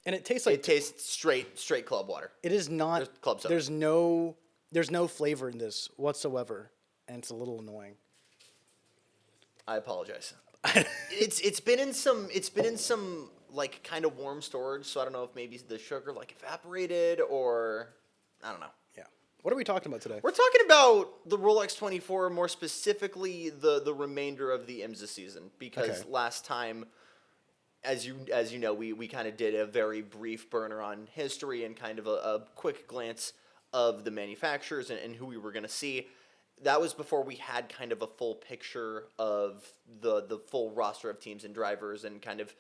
And it tastes like It tastes straight club water. it is not. There's club soda. There's no flavor in this whatsoever, and it's a little annoying. I apologize. It's been in some like kind of warm storage, so I don't know if maybe the sugar like evaporated or I don't know. Yeah. What are we talking about today? We're talking about the Rolex 24, more specifically the remainder of the IMSA season, because Okay. last time, as you know, we kind of did a very brief burner on history and kind of a quick glance of the manufacturers and who we were going to see. That was before we had kind of a full picture of the full roster of teams and drivers and kind of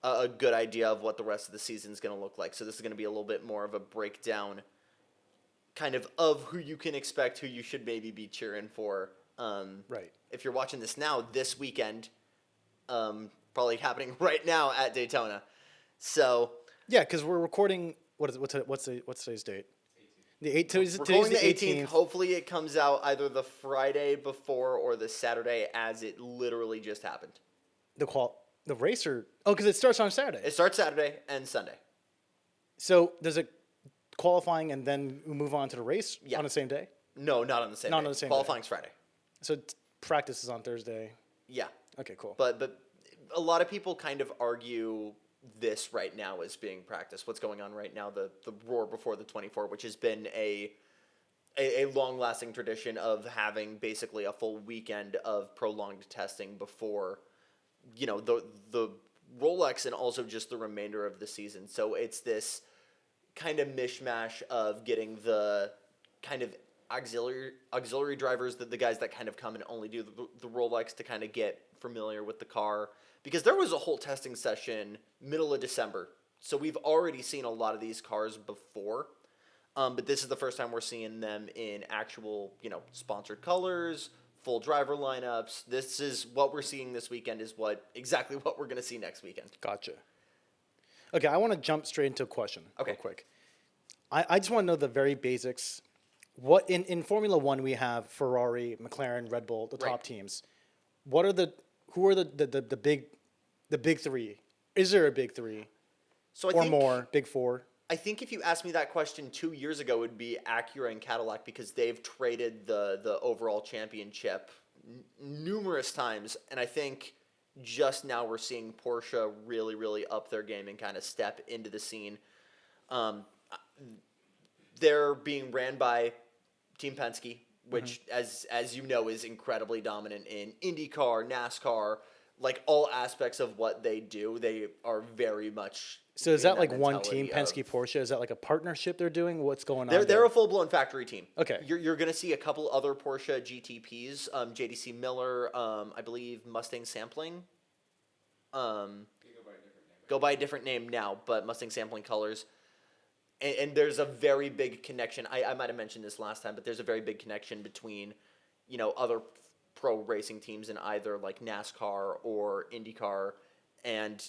a good idea of what the rest of the season is going to look like. So this is going to be a little bit more of a breakdown kind of who you can expect, who you should maybe be cheering for. Right. If you're watching this now, this weekend, probably happening right now at Daytona. So Yeah, because we're recording. What's today's date? The 18th. we're Today's going the 18th. 18th. Hopefully it comes out either the Friday before or the Saturday as it literally just happened. The racer. Oh, because it starts on Saturday. It starts Saturday and Sunday. So does it qualifying and then move on to the race Yeah. on the same day? No, not on the same Not day. on the same day. Qualifying's Friday. So practice is on Thursday. Yeah. Okay, cool. But a lot of people kind of argue this right now as being practice. What's going on right now, the roar before the 24, which has been a long-lasting tradition of having basically a full weekend of prolonged testing before, the Rolex and also just the remainder of the season. So it's this kind of mishmash of getting the kind of auxiliary drivers, the guys that kind of come and only do the Rolex to kind of get familiar with the car. Because there was a whole testing session middle of December. So we've already seen a lot of these cars before. But this is the first time we're seeing them in actual, sponsored colors, full driver lineups. This is what we're seeing this weekend is exactly what we're going to see next weekend. Gotcha. Okay, I want to jump straight into a question Okay. real quick. I just want to know the very basics. What in Formula One we have Ferrari, McLaren, Red Bull, the top Right. teams. Who are the big three? Is there a big three So I or think, more? Big four? I think if you asked me that question 2 years ago, it would be Acura and Cadillac because they've traded the overall championship numerous times. And I think just now we're seeing Porsche really, really up their game and kind of step into the scene. They're being ran by Team Penske, which, as you know, is incredibly dominant in IndyCar, NASCAR, like all aspects of what they do. They are very much. So is in that like one team, mentality Penske, Porsche? Is that like a partnership they're doing? What's going on They're there? a full blown factory team. Okay. You're going to see a couple other Porsche GTPs, JDC Miller, I believe Mustang Sampling. Go by a different name now, but Mustang Sampling colors. And there's a very big connection. I might have mentioned this last time, but there's a very big connection between, other pro racing teams in either like NASCAR or IndyCar, and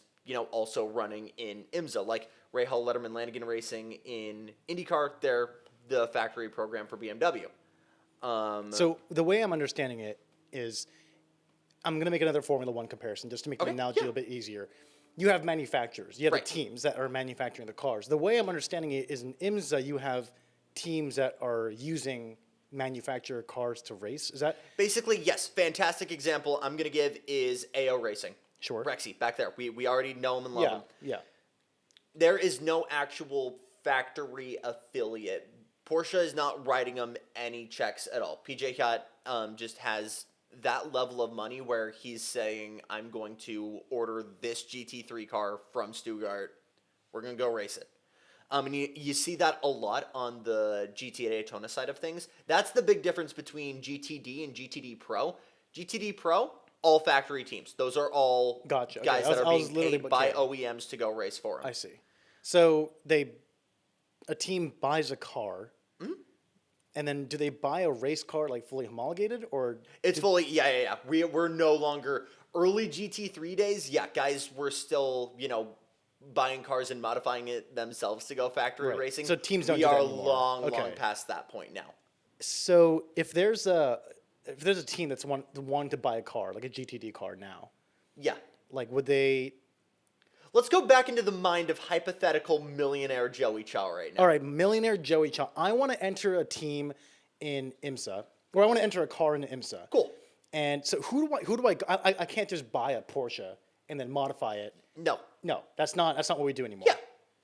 also running in IMSA, like Ray Hall, Letterman, Lanigan Racing in IndyCar. They're the factory program for BMW. So the way I'm understanding it is, I'm going to make another Formula One comparison just to make the Okay, analogy a yeah. little bit easier. You have manufacturers. You have Right. the teams that are manufacturing the cars. The way I'm understanding it is in IMSA, you have teams that are using manufacturer cars to race. Is that Basically, yes. Fantastic example I'm going to give is AO Racing. Sure. Rexy, back there. We already know him and love him. Yeah. There is no actual factory affiliate. Porsche is not writing them any checks at all. PJ Yacht just has that level of money where he's saying, I'm going to order this GT3 car from Stuttgart. We're going to go race it. And you see that a lot on the GT Daytona side of things. That's the big difference between GTD and GTD Pro. GTD Pro, all factory teams. Those are all Gotcha. Okay. guys that are being literally paid by okay. OEMs to go race for them. I see. So a team buys a car, and then do they buy a race car like fully homologated, or It's fully, yeah. We're no longer early GT3 days. Yeah, guys, we're still, buying cars and modifying it themselves to go factory Right. racing. So teams don't We do that are anymore. long Okay. past that point now. So if there's a team that's wanting to buy a car, like a GTD car now, Yeah. like would they Let's go back into the mind of hypothetical millionaire Joey Chow right now. All right, millionaire Joey Chow. I want to enter a team in IMSA, or I want to enter a car in IMSA. Cool. And so who do I can't just buy a Porsche and then modify it. No. No, that's not what we do anymore. Yeah.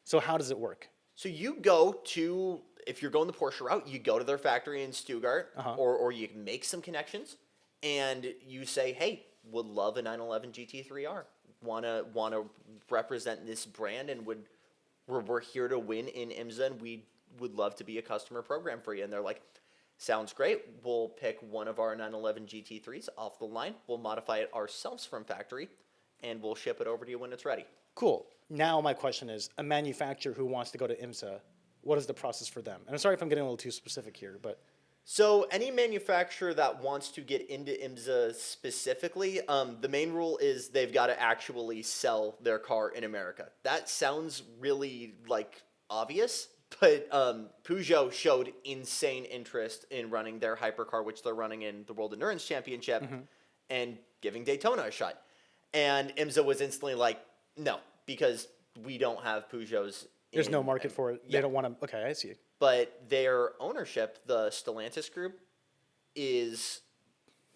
So how does it work? So you go to, if you're going the Porsche route, you go to their factory in Stuttgart, or you can make some connections, and you say, hey, would love a 911 GT3R. Wanna represent this brand, and we're here to win in IMSA, and we would love to be a customer program for you. And they're like, sounds great. We'll pick one of our 911 GT3s off the line. We'll modify it ourselves from factory, and we'll ship it over to you when it's ready. Cool. Now my question is, a manufacturer who wants to go to IMSA, what is the process for them? And I'm sorry if I'm getting a little too specific here, but So any manufacturer that wants to get into IMSA specifically, the main rule is they've got to actually sell their car in America. That sounds really obvious, but Peugeot showed insane interest in running their hypercar, which they're running in the World Endurance Championship, and giving Daytona a shot. And IMSA was instantly like, no, because we don't have Peugeots. there's no market for it. They don't want to. Okay, I see. But their ownership, the Stellantis group, is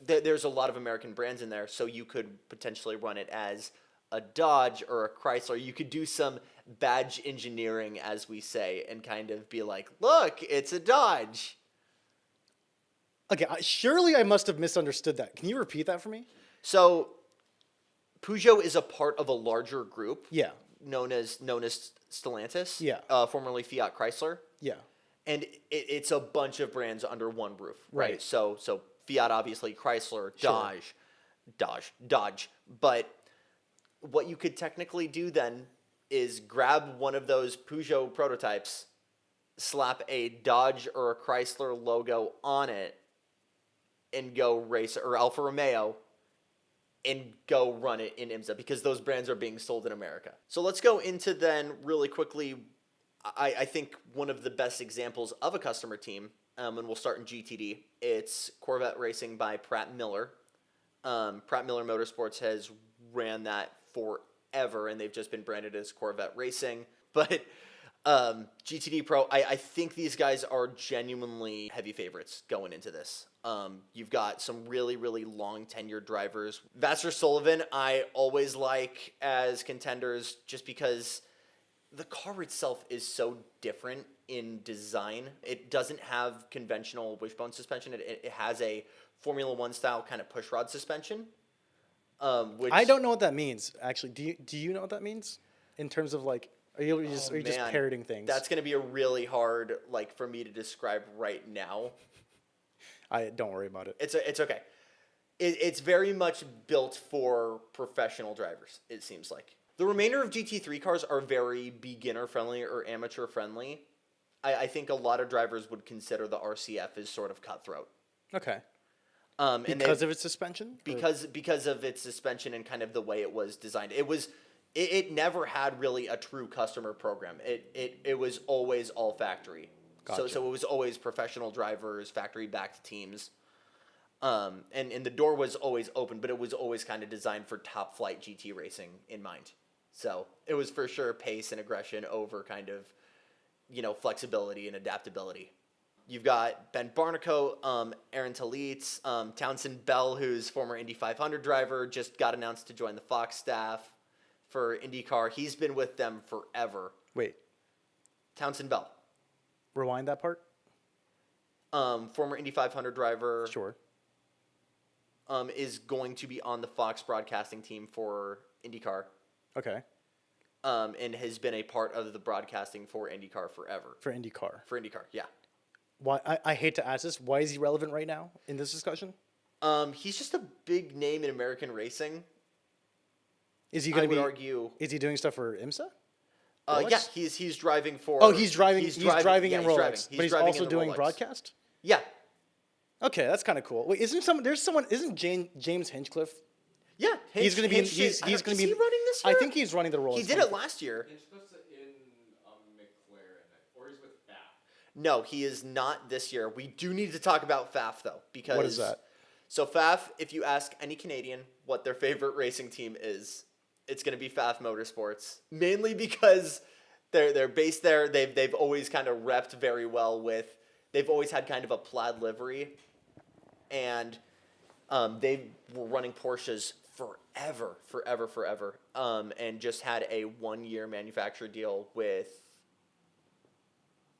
there's a lot of American brands in there, so you could potentially run it as a Dodge or a Chrysler. You could do some badge engineering, as we say, and kind of be like, look, it's a Dodge. Okay, surely I must have misunderstood that. Can you repeat that for me? So Peugeot is a part of a larger group. Yeah. Known as Stellantis. Yeah. Formerly Fiat Chrysler. Yeah. And it's a bunch of brands under one roof, right? Right. So Fiat, obviously, Chrysler, Dodge. But what you could technically do then is grab one of those Peugeot prototypes, slap a Dodge or a Chrysler logo on it, and go race, or Alfa Romeo, and go run it in IMSA, because those brands are being sold in America. So let's go into then really quickly, I think one of the best examples of a customer team, and we'll start in GTD. It's Corvette Racing by Pratt Miller. Pratt Miller Motorsports has ran that forever, and they've just been branded as Corvette Racing. But GTD Pro, I think these guys are genuinely heavy favorites going into this. You've got some really, really long tenured drivers. Vassar Sullivan, I always like as contenders, just because the car itself is so different in design. It doesn't have conventional wishbone suspension. It has a Formula One style kind of pushrod suspension. Which I don't know what that means, actually. Do you know what that means? In terms of are you just parroting things? That's going to be a really hard for me to describe right now. Don't worry about it. It's okay. It's very much built for professional drivers, it seems like. The remainder of GT3 cars are very beginner-friendly or amateur-friendly. I think a lot of drivers would consider the RCF as sort of cutthroat. Okay. Because of its suspension? Because of its suspension and kind of the way it was designed. It never had really a true customer program. It was always all factory. Gotcha. So it was always professional drivers, factory-backed teams. And the door was always open, but it was always kind of designed for top-flight GT racing in mind. So it was for sure pace and aggression over kind of, flexibility and adaptability. You've got Ben Barnicoat, Aaron Talitz, Townsend Bell, who's former Indy 500 driver, just got announced to join the Fox staff for IndyCar. He's been with them forever. Wait. Townsend Bell. Rewind that part? Former Indy 500 driver. Sure. Is going to be on the Fox broadcasting team for IndyCar. Okay. And has been a part of the broadcasting for IndyCar forever. For IndyCar. For IndyCar, yeah. Why? I hate to ask this. Why is he relevant right now in this discussion? He's just a big name in American racing. Is he going to be? Argue. Is he doing stuff for IMSA? Yeah, he's driving for. Oh, he's driving. He's driving in Rolex, driving. but he's also doing broadcast. Yeah. Okay, that's kind of cool. Wait, isn't James Hinchcliffe? Yeah, he's going to be. He's going to be. Is he running this I year? think he's running the Rolex. He did it last year. Hinchcliffe's in McLaren, or he's with Faf. No, he is not this year. We do need to talk about Faf though, because what is that? So Faf, if you ask any Canadian what their favorite racing team is it's going to be Pfaff Motorsports, mainly because they're based there. They've always kind of repped very well with. They've always had kind of a plaid livery, and they were running Porsches forever, and just had a 1-year manufacturer deal with.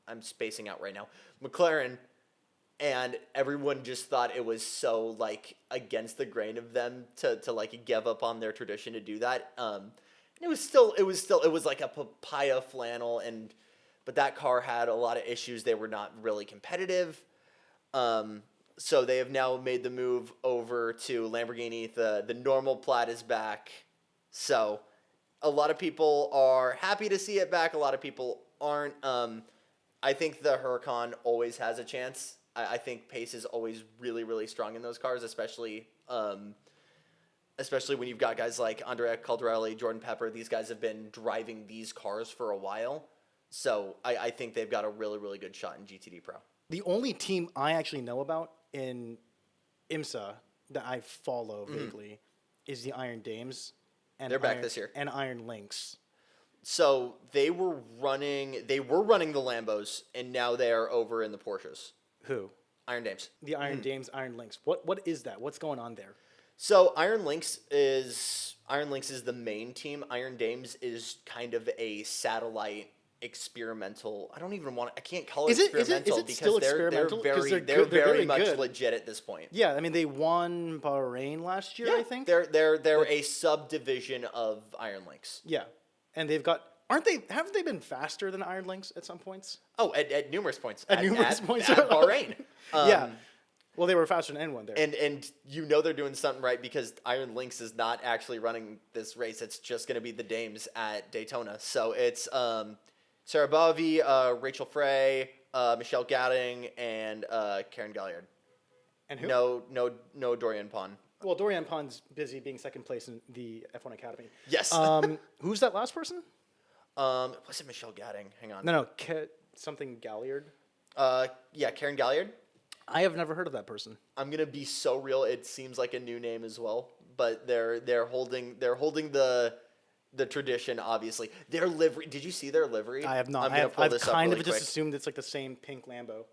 I'm spacing out right now, McLaren. And everyone just thought it was so like against the grain of them to like give up on their tradition to do that. It was like a papaya flannel, but that car had a lot of issues. They were not really competitive. So they have now made the move over to Lamborghini. The normal plaid is back. So a lot of people are happy to see it back. A lot of people aren't. I think the Huracan always has a chance. I think pace is always really, really strong in those cars, especially when you've got guys like Andrea Caldarelli, Jordan Pepper. These guys have been driving these cars for a while. So I think they've got a really, really good shot in GTD Pro. The only team I actually know about in IMSA that I follow vaguely is the Iron Dames. And They're back this year. And Iron Lynx. So they were running the Lambos, and now they are over in the Porsches. Who? Iron Dames. The Iron Dames, Iron Lynx. What is that? What's going on there? So Iron Lynx is the main team. Iron Dames is kind of a satellite experimental. I can't call it experimental because still experimental? They're very much good. legit at this point. Yeah, I mean they won Bahrain last year, I think. They're a subdivision of Iron Lynx. Yeah. And they've got haven't they been faster than Iron Lynx at some points? Oh, at numerous points. At numerous points. At Bahrain. Yeah. Well, they were faster than anyone there. And they're doing something right because Iron Lynx is not actually running this race. It's just going to be the Dames at Daytona. So it's Sarah Bavi, Rachel Frey, Michelle Gadding, and Karen Galliard. And who? No Dorian Pon. Well, Dorian Pon's busy being second place in the F1 Academy. Yes. Who's that last person? Was it Michelle Gadding? Hang on. No, something Galliard. Yeah, Karen Galliard. I have never heard of that person. I'm gonna be so real. It seems like a new name as well, but they're holding the tradition. Obviously, their livery. Did you see their livery? I have not. I've kind of just assumed it's like the same pink Lambo.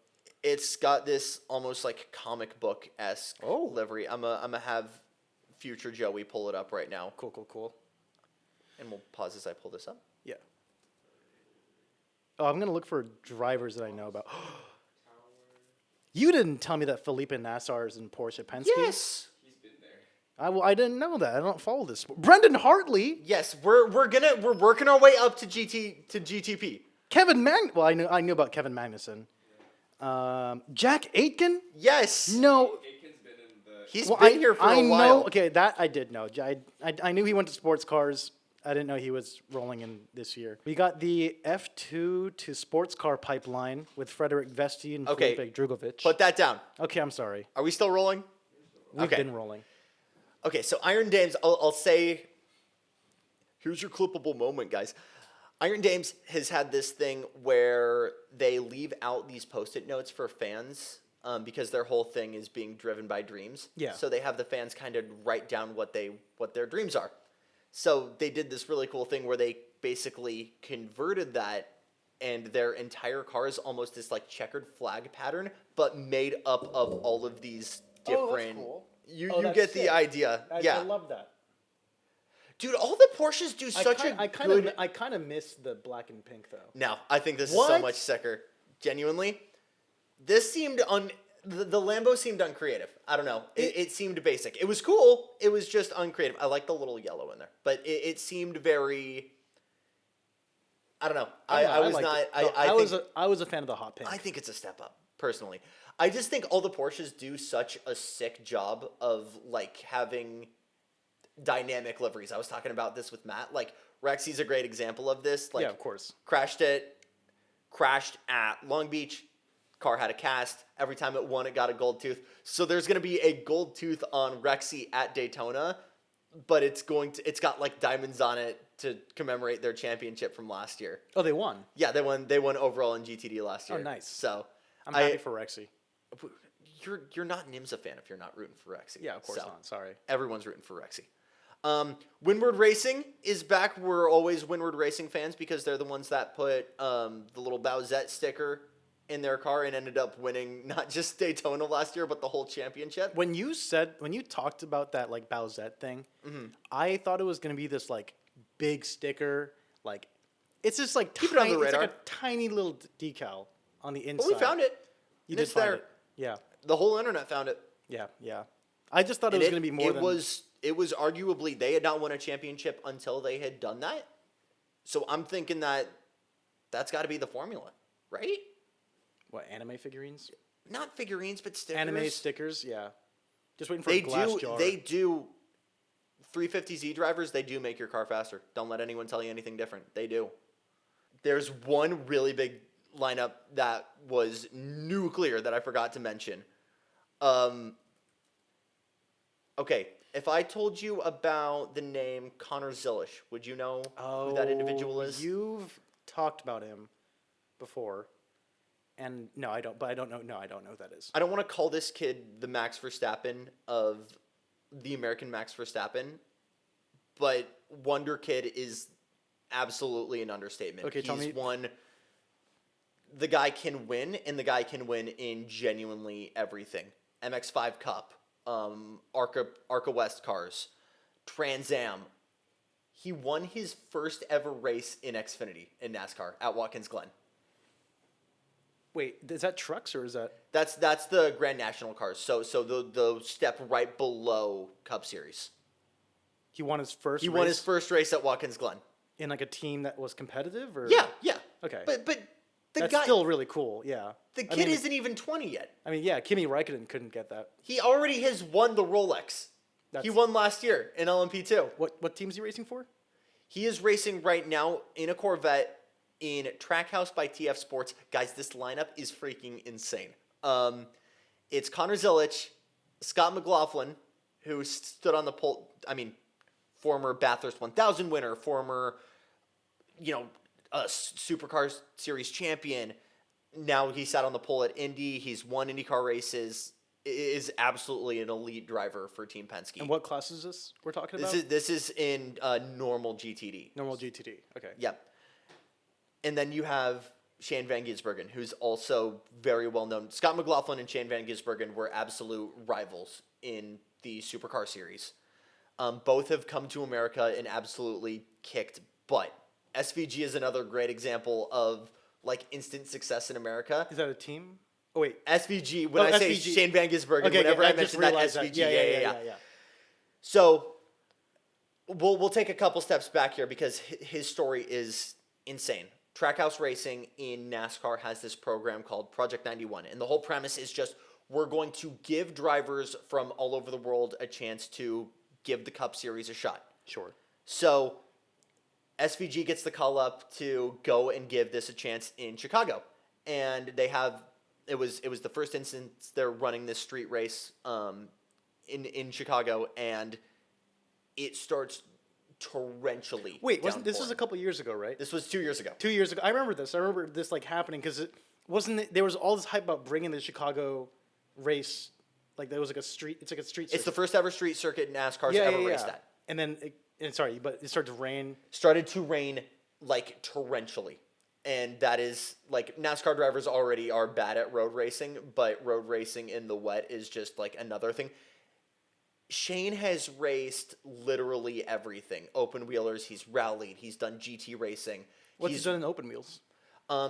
It's got this almost like comic book esque livery. I'm gonna have future Joey pull it up right now. Cool. And we'll pause as I pull this up. Yeah. Oh, I'm going to look for drivers that I know about. You didn't tell me that Felipe Nassar is in Porsche Penske? Yes. He's been there. I didn't know that. I don't follow this. Brendan Hartley. Yes, we're working our way up to GTP. Well, I knew about Kevin Magnussen. Jack Aitken? Yes. No. Aitken's been in the. He's been here for a while. Know. Okay, that I did know. I knew he went to sports cars. I didn't know he was rolling in this year. We got the F2 to sports car pipeline with Frederick Vesti and Felipe Drugovich. Put that down. Okay, I'm sorry. Are we still rolling? We've been rolling. Okay, so Iron Dames, I'll say, here's your clippable moment, guys. Iron Dames has had this thing where they leave out these Post-it notes for fans because their whole thing is being driven by dreams. Yeah. So they have the fans kind of write down what their dreams are. So they did this really cool thing where they basically converted that, and their entire car is almost this like checkered flag pattern, but made up of all of these different. Oh, that's cool. You get the idea. I love that. Dude, all the Porsches do I kind of miss the black and pink though. No, I think this is so much sicker. Genuinely, this seemed the Lambo seemed uncreative. I don't know. It seemed basic. It was cool. It was just uncreative. I like the little yellow in there, but it seemed very. I don't know. I was a fan of the hot pink. I think it's a step up personally. I just think all the Porsches do such a sick job of like having dynamic liveries. I was talking about this with Matt. Like Rexy's a great example of this. Like, yeah, of course. Crashed at Long Beach. Car had a cast. Every time it won, it got a gold tooth. So there's going to be a gold tooth on Rexy at Daytona, but it's got like diamonds on it to commemorate their championship from last year. Oh, they won. Yeah, they won overall in GTD last year. Oh, nice. So I'm happy for Rexy. You're not an IMSA fan if you're not rooting for Rexy. Yeah, of course not. Sorry. Everyone's rooting for Rexy. Windward Racing is back. We're always Windward Racing fans because they're the ones that put the little Bowsette sticker in their car and ended up winning not just Daytona last year, but the whole championship. When you talked about that like Bowsette thing, I thought it was gonna be this like big sticker, like it's just like Keep it on the it's radar. like a tiny little decal on the inside. But we found it. You And did it's find there. it. Yeah, The whole internet found it. yeah. I just thought it And was gonna be more it than it was arguably they had not won a championship until they had done that. So I'm thinking that's got to be the formula, right? what, anime figurines, Not figurines, but stickers. anime stickers. Yeah, just waiting for They a glass do. jar. They do. 350Z drivers, they do make your car faster. Don't let anyone tell you anything different. They do. There's one really big lineup that was nuclear that I forgot to mention. Okay, if I told you about the name Connor Zilish, would you know who that individual is? You've talked about him before, and no, I don't. But I don't know. No, I don't know who that is. I don't want to call this kid the Max Verstappen of the American Max Verstappen, but Wonder Kid is absolutely an understatement. Okay, tell me. The guy can win, and the guy can win in genuinely everything. MX-5 Cup, Arca West cars, Trans Am. He won his first ever race in Xfinity in NASCAR at Watkins Glen. Wait, is that trucks or is that? That's the Grand National cars. So the step right below Cup Series. He won his first. He race won his first race at Watkins Glen. in like a team that was competitive, or Yeah. Okay. But the That's guy, still really cool. Yeah. the I kid mean, isn't even 20 yet. I mean, yeah, Kimi Räikkönen couldn't get that. He already has won the Rolex. He That's- won last year in LMP2. What team is he racing for? He is racing right now in a Corvette in Trackhouse by TF Sports. Guys, this lineup is freaking insane. It's Connor Zilish, Scott McLaughlin, who stood on the pole. I mean, former Bathurst 1000 winner, former, Supercar Series champion. Now he sat on the pole at Indy. He's won IndyCar races. Is absolutely an elite driver for Team Penske. And what class is this we're talking about? This is in normal GTD. Normal GTD. Okay. Yep. And then you have Shane Van Gisbergen, who's also very well known. Scott McLaughlin and Shane Van Gisbergen were absolute rivals in the Supercar Series. Both have come to America and absolutely kicked butt. SVG is another great example of like instant success in America. Is that a team? Oh wait. SVG. When I say SVG. Shane Van Gisbergen, Okay, whenever I just mention that realized SVG, Yeah. So we'll take a couple steps back here because his story is insane. Trackhouse Racing in NASCAR has this program called Project 91, and the whole premise is just we're going to give drivers from all over the world a chance to give the Cup Series a shot. Sure. So SVG gets the call up to go and give this a chance in Chicago, and they have it was the first instance they're running this street race in Chicago, and it starts torrentially. Wait, wasn't this was downpouring. a couple years ago, right? This was 2 years ago. 2 years ago. I remember this. I remember this like happening because it wasn't. There was all this hype about bringing the Chicago race. Like there was like a street. It's like a street. It's the circuit. first ever street circuit NASCAR's ever raced at. And then, but it started to rain. Started to rain like torrentially. And that is like NASCAR drivers already are bad at road racing, but road racing in the wet is just like another thing. Shane has raced literally everything. Open wheelers, he's rallied, he's done GT racing. What's He's he done in open wheels?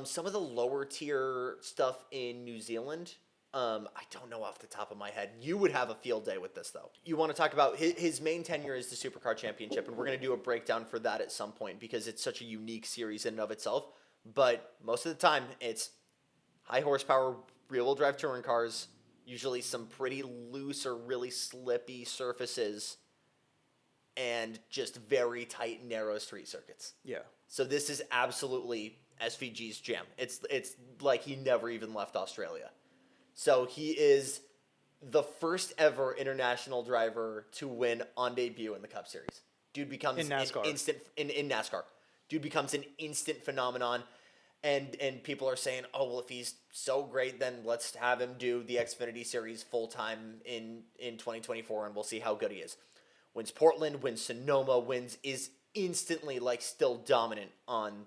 some of the lower tier stuff in New Zealand. I don't know off the top of my head. You would have a field day with this, though. You want to talk about his main tenure is the Supercar Championship, and we're going to do a breakdown for that at some point because it's such a unique series in and of itself. But most of the time, it's high horsepower rear-wheel drive touring cars, usually some pretty loose or really slippy surfaces, and just very tight, narrow street circuits. Yeah. So this is absolutely SVG's jam. It's like he never even left Australia. So he is the first ever international driver to win on debut in the Cup Series. Dude becomes In NASCAR. in NASCAR. Dude becomes an instant phenomenon. And people are saying, oh, well, if he's so great, then let's have him do the Xfinity Series full-time in 2024, and we'll see how good he is. wins Portland, wins Sonoma, is instantly like still dominant on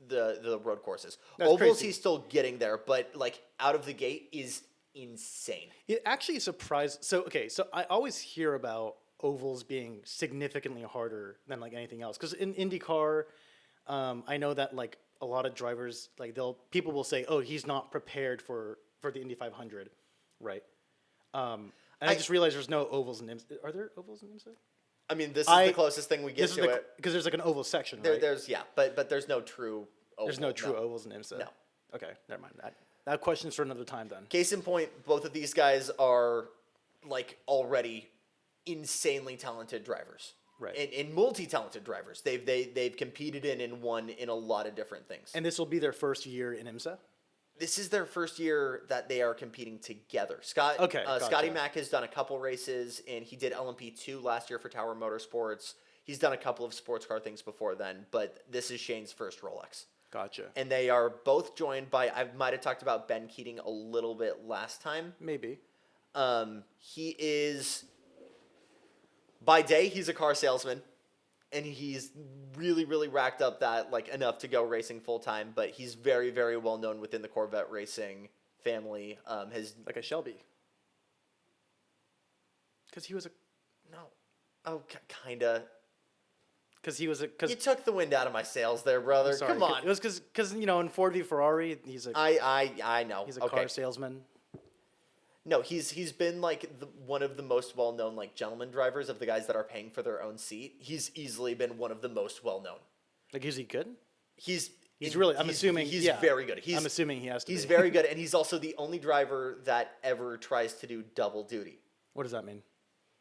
the road courses. That's Ovals, crazy. he's still getting there, but like out of the gate is insane. It actually surprised. So I always hear about ovals being significantly harder than like anything else. Because in IndyCar, I know that like a lot of drivers like people will say, "Oh, he's not prepared for the Indy 500," right? And I just realized there's no ovals in IMSA. Are there ovals in IMSA? I mean, this is the closest thing we get to it. Because there's like an oval section, right? But there's no true oval. There's no true ovals in IMSA. No. Okay, never mind. That question's for another time then. Case in point, both of these guys are like already insanely talented drivers. Right. And multi-talented drivers. They've competed and won in a lot of different things. And this will be their first year in IMSA? This is their first year that they are competing together. Gotcha. Scotty Mack has done a couple races, and he did LMP2 last year for Tower Motorsports. He's done a couple of sports car things before then, but this is Shane's first Rolex. Gotcha. And they are both joined by, I might have talked about Ben Keating a little bit last time. Maybe. He is, by day, he's a car salesman. And he's really, really racked up that, like, enough to go racing full time. But he's very, very well known within the Corvette racing family. Like a Shelby. Because he was a... No. Oh, kind of. Because he was a... You took the wind out of my sails there, brother. Sorry, Come on. It was because, in Ford v Ferrari, he's a... I know. He's a car salesman. No, he's been like one of the most well known like gentleman drivers of the guys that are paying for their own seat. He's easily been one of the most well known. Like, is he good? He's really. I'm assuming he's very good. I'm assuming he has to. He's be. very good, and he's also the only driver that ever tries to do double duty. What does that mean?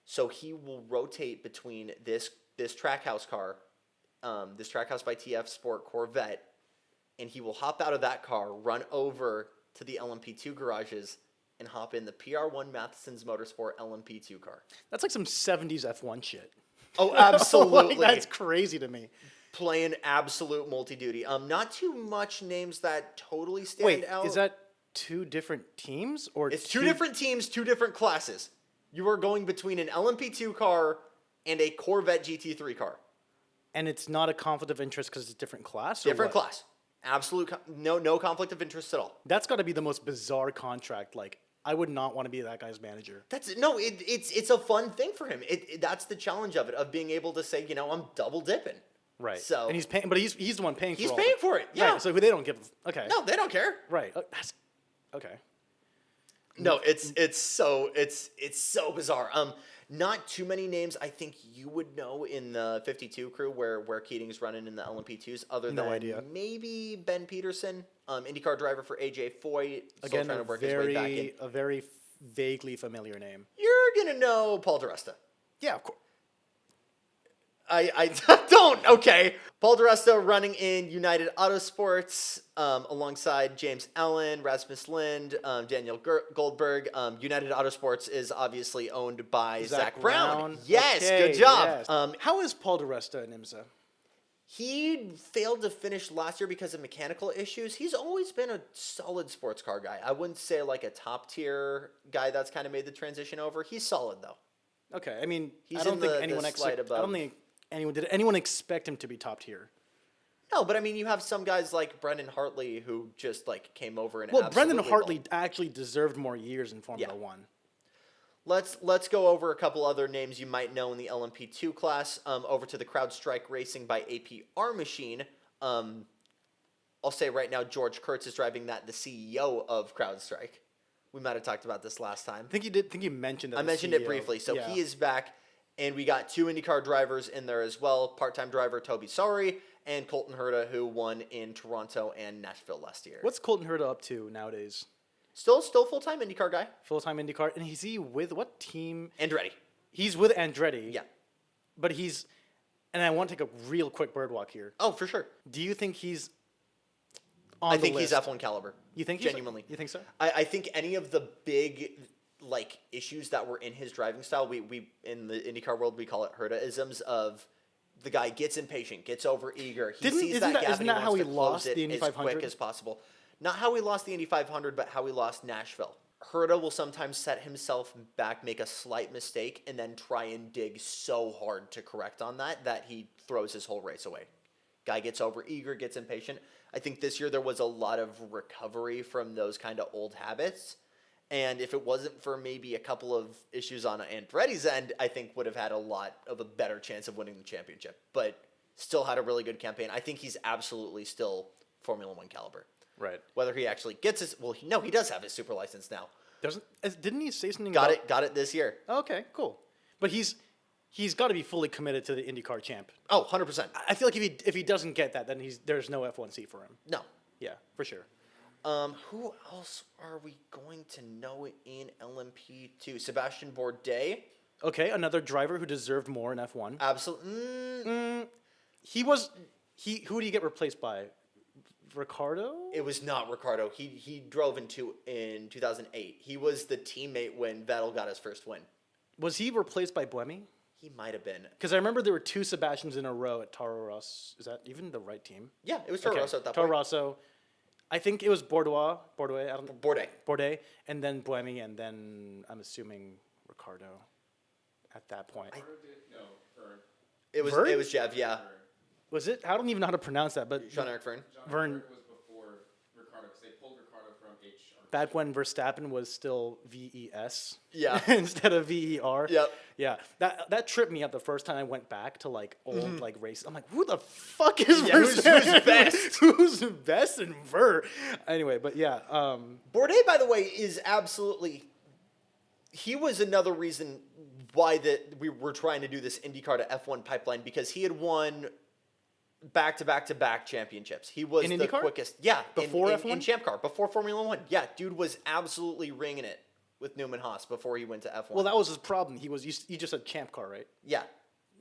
So he will rotate between this Trackhouse car, this Trackhouse by TF Sport Corvette, and he will hop out of that car, run over to the LMP2 garages, and hop in the PR1 Matheson's Motorsport LMP2 car. That's like some 70s F1 shit. Oh, absolutely. That's crazy to me. Playing absolute multi-duty. Not too much names that totally stand out. Wait, is that two different teams? Or It's two different teams, two different classes. You are going between an LMP2 car and a Corvette GT3 car. And it's not a conflict of interest because it's a different class? Different class. Absolute, no conflict of interest at all. That's got to be the most bizarre contract. Like, I would not want to be that guy's manager. It's a fun thing for him. That's the challenge of it, of being able to say, I'm double dipping. Right. So, and he's paying, but he's the one paying for it. He's paying for it. Yeah. Right, so they don't give. Okay. No, they don't care. Right. That's okay. No, it's so bizarre. Not too many names I think you would know in the 52 crew where Keating's running in the LMP2s, other than maybe Ben Peterson, IndyCar driver for AJ Foyt. Again, a very vaguely familiar name. You're gonna know Paul DiResta. Yeah, of course. I don't. Okay. Paul DiResta running in United Autosports alongside James Allen, Rasmus Lind, Daniel Goldberg. United Autosports is obviously owned by Zach Brown. Yes, okay, good job. Yes. How is Paul DiResta in IMSA? He failed to finish last year because of mechanical issues. He's always been a solid sports car guy. I wouldn't say like a top tier guy that's kind of made the transition over. He's solid though. Okay, I mean, He's I don't in think the anyone slide above. did anyone expect him to be top tier? No, but I mean, you have some guys like Brendan Hartley who just like came over and Brendan Hartley actually deserved more years in Formula One. Let's go over a couple other names you might know in the LMP2 class. Over to the CrowdStrike Racing by APR Machine. I'll say right now, George Kurtz is driving that, the CEO of CrowdStrike. We might have talked about this last time. I think you mentioned that. I mentioned it briefly. So he is back, and we got two IndyCar drivers in there as well. Part-time driver Toby Sari and Colton Herta, who won in Toronto and Nashville last year. What's Colton Herta up to nowadays? Still full-time IndyCar guy. Full-time IndyCar. And is he with what team? Andretti. He's with Andretti. Yeah. But and I want to take a real quick birdwalk here. Oh, for sure. Do you think he's on the list? He's F1 caliber. You think genuinely? You think so? I think any of the big like issues that were in his driving style, we in the IndyCar world we call it Herta-isms of the guy gets impatient, gets over eager. He sees that gap and he wants to close it as quick as possible. Not how he lost the Indy 500, but how he lost Nashville. Herta will sometimes set himself back, make a slight mistake, and then try and dig so hard to correct on that he throws his whole race away. Guy gets over eager, gets impatient. I think this year there was a lot of recovery from those kind of old habits. And if it wasn't for maybe a couple of issues on Andretti's end, I think would have had a lot of a better chance of winning the championship. But still had a really good campaign. I think he's absolutely still Formula One caliber. Right. Whether he actually gets his, he does have his super license now. Didn't he say something? Got it this year. Okay, cool. But he's got to be fully committed to the IndyCar champ. Oh, 100%. I feel like if he doesn't get that, then there's no F1 seat for him. No. Yeah, for sure. Who else are we going to know in LMP2? Sebastian Bourdais. Okay, another driver who deserved more in F1. Absolutely. Who do you get replaced by? Ricardo? It was not Ricardo. He drove in 2008. He was the teammate when Vettel got his first win. Was he replaced by Buemi? He might have been. Because I remember there were 2 Sebastians in a row at Toro Rosso. Is that even the right team? Yeah, it was Toro Rosso at that Toro point. Rosso. I think it was Bourdais, I don't know. Bourdais. And then Buemi, and then I'm assuming Ricardo at that point. Vern. It was Vern? It was Jeff, yeah. Was it? I don't even know how to pronounce that, but Jean-Eric Vern. Vern. Was before Ricardo, because they pulled Ricardo from HR. Back when Verstappen was still VES. Yeah. Instead of VER. Yep. Yeah. That tripped me up the first time I went back to like old like races. I'm like, who the fuck is who's Verstappen? best? Who's best in Ver? Anyway, but yeah. Bourdais, by the way, is absolutely. He was another reason why we were trying to do this IndyCar to F1 pipeline, because he had won back-to-back-to-back championships. He was in the IndyCar? quickest. Yeah, Before in F1? Champ Car, before Formula One. Yeah, dude was absolutely ringing it with Newman Haas before he went to F1. Well, that was his problem. He just said champ car, right? Yeah.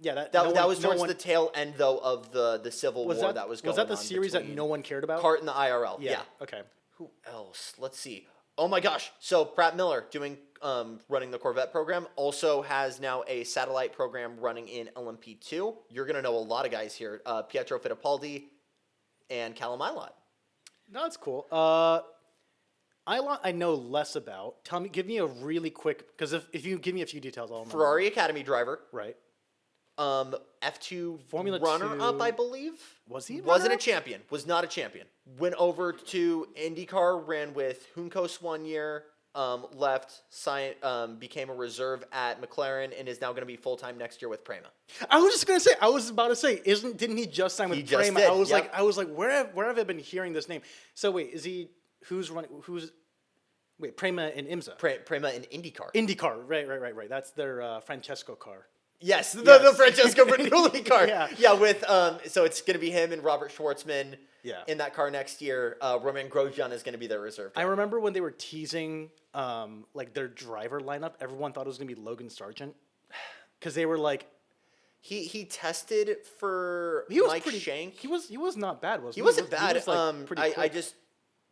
Yeah, That no was towards the tail end, though, of the Civil War that was going on. Was that the series that no one cared about? Cart and the IRL. Yeah. Okay. Who else? Let's see. Oh my gosh. So Pratt Miller doing running the Corvette program also has now a satellite program running in LMP2. You're going to know a lot of guys here. Pietro Fittipaldi and Callum Ilott. No, that's cool. Ilott I know less about. Give me a really quick, because if you give me a few details, I'll know. Ferrari Academy driver. Right. F2 Formula runner-up, 2. I believe. Was he? Wasn't a runner-up? champion. Was not a champion. Went over to IndyCar, ran with Juncos 1 year, left, became a reserve at McLaren, and is now going to be full-time next year with Prema. I was about to say, didn't he just sign with He just Prema? did, I was like, where have I been hearing this name? So wait, Prema and IMSA? Prema in IndyCar. IndyCar, right. That's their Francesco car. Yes, the Yes. Francesco Bernoulli car. Yeah. With so it's going to be him and Robert Schwartzman Yeah. in that car next year. Roman Grosjean is going to be their reserve I driver. remember when they were teasing like their driver lineup, everyone thought it was going to be Logan Sargent. Because they were like... He tested for He was Mike pretty, Shank. He was not bad, was he? He wasn't He bad. was, like, pretty I quick. just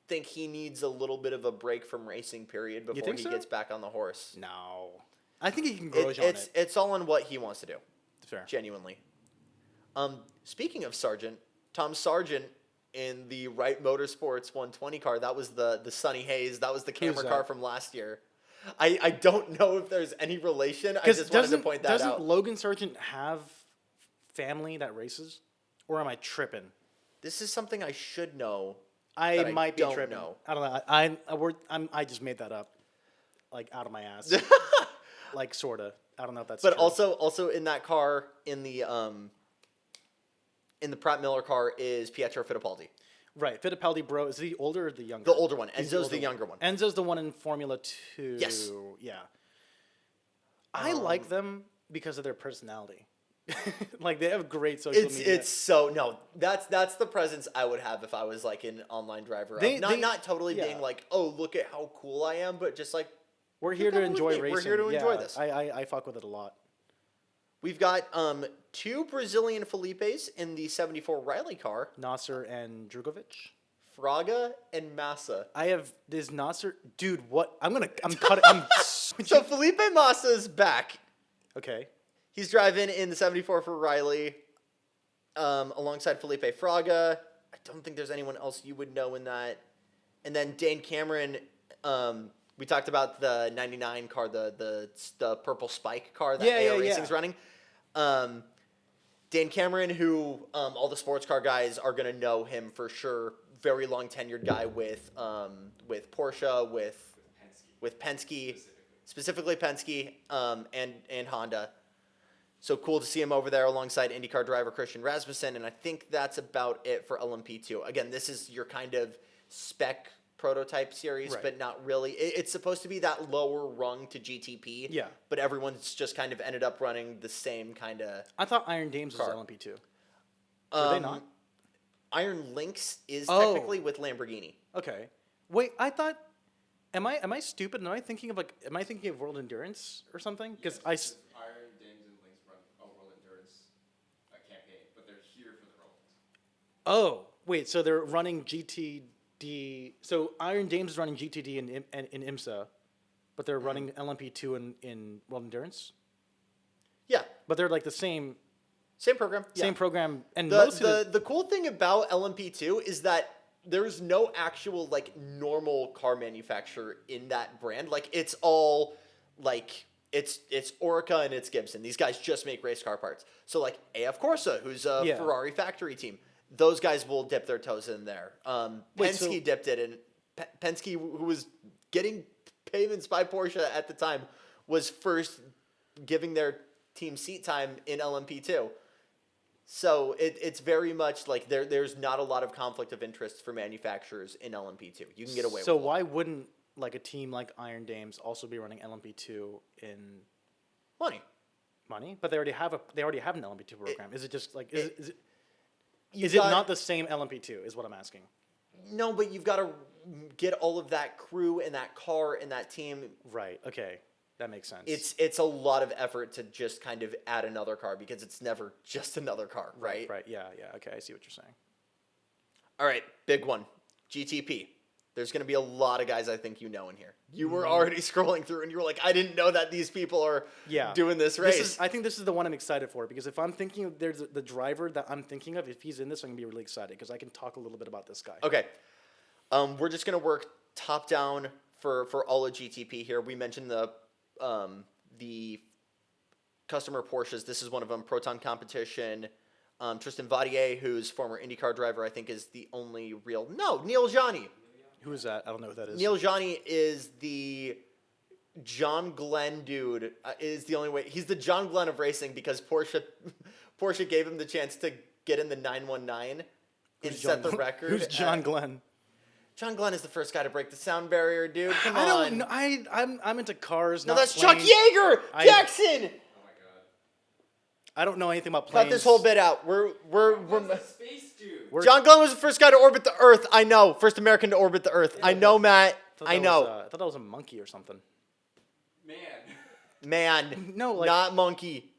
think he needs a little bit of a break from racing period before think he so? gets back on the horse. No. I think he can Grosjean it. It's all on what he wants to do. Fair. Genuinely. Speaking of Sargent, Tom Sargent in the Wright Motorsports 120 car, that was the Sunny Hayes, that was the camera that? car from last year. I don't know if there's any relation. I just wanted to point that doesn't out. Logan Sargent have family that races? Or am I tripping? This is something I should know. I that I might be don't tripping. know. I don't know. I just made that up, like out of my ass, like sorta. I don't know if that's. But true. also in that car, in the Pratt Miller car is Pietro Fittipaldi. right, Fittipaldi, bro, is he older or the younger? The older one. He's Enzo's the older younger one. Enzo's the one in Formula 2. Yes. Yeah. I like them because of their personality. Like they have great social media. It's so no. That's the presence I would have if I was like an online driver. Not totally yeah. being like, oh, look at how cool I am, but just like We're here to come with enjoy me. racing. We're here to enjoy Yeah, this. I fuck with it a lot. We've got 2 Brazilian Felipes in the 74 Riley car, Nasser and Drugovic. Fraga and Massa. I have this Nasser dude. What I'm cutting. I'm So Felipe Massa's back. okay. He's driving in the 74 for Riley, alongside Felipe Fraga. I don't think there's anyone else you would know in that. And then Dane Cameron We talked about the 99 car, the purple Spike car that Yeah, AR yeah, Racing's yeah. running. Dan Cameron, who all the sports car guys are going to know him for sure. Very long tenured guy with Porsche, with Penske, specifically Penske, and Honda. So cool to see him over there alongside IndyCar driver Christian Rasmussen, and I think that's about it for LMP2. Again, this is your kind of spec prototype series, Right. but not really. It's supposed to be that lower rung to GTP. Yeah. But everyone's just kind of ended up running the same kind of. I thought Iron Dames was Car. LMP2. Were they not? Iron Lynx is Oh. technically with Lamborghini. Okay. Wait, I thought. Am I stupid? Am I thinking of World Endurance or something? Because Iron Dames and Lynx run a World Endurance campaign, but they're here for the Rolex. Oh, wait. So they're running GTD. So Iron Dames is running GTD in IMSA, but they're running LMP2 in World Endurance. Yeah, But they're like the same program. same program. And The cool thing about LMP2 is that there's no actual like normal car manufacturer in that brand. Like it's all like it's Orica and it's Gibson. These guys just make race car parts. So like AF Corsa, who's a Yeah. Ferrari factory team, those guys will dip their toes in there. Wait, Penske so- dipped it, and Penske, who was getting payments by Porsche at the time, was first giving their team seat time in LMP2. So it's very much like there's not a lot of conflict of interest for manufacturers in LMP2. You can get away So with it. why wouldn't like a team like Iron Dames also be running LMP2 in money? But they already have an LMP2 program. Is it just like is it not the same LMP2? Is what I'm asking. No, but you've got to get all of that crew and that car and that team. Right. Okay. That makes sense. It's a lot of effort to just kind of add another car because it's never just another car, right? right. Yeah. Yeah. Okay. I see what you're saying. All right, big one. GTP. There's going to be a lot of guys I think you know in here. You were already scrolling through and you were like, I didn't know that these people are doing this race. I think this is the one I'm excited for because if I'm thinking of there's the driver that I'm thinking of, if he's in this, I'm going to be really excited because I can talk a little bit about this guy. Okay. We're just going to work top down for all of GTP here. We mentioned the customer Porsches. This is one of them, Proton Competition. Tristan Vaudier, who's former IndyCar driver, I think is the only real... No, Neil Jani. Who is that? I don't know who that is. Neil Jani is the John Glenn dude. Is the only way... He's the John Glenn of racing because Porsche gave him the chance to get in the 919 and set the record. Who's John Glenn? John Glenn is the first guy to break the sound barrier, dude. Come on. I don't know. I'm into cars. No, not that's planes. Chuck Yeager! Jackson! Oh my god. I don't know anything about planes. Cut this whole bit out. We're What's a space dude? John Glenn was the first guy to orbit the Earth. I know. First American to orbit the Earth. I know, Matt. I know. I thought that was a monkey or something. Man. No, like Not monkey.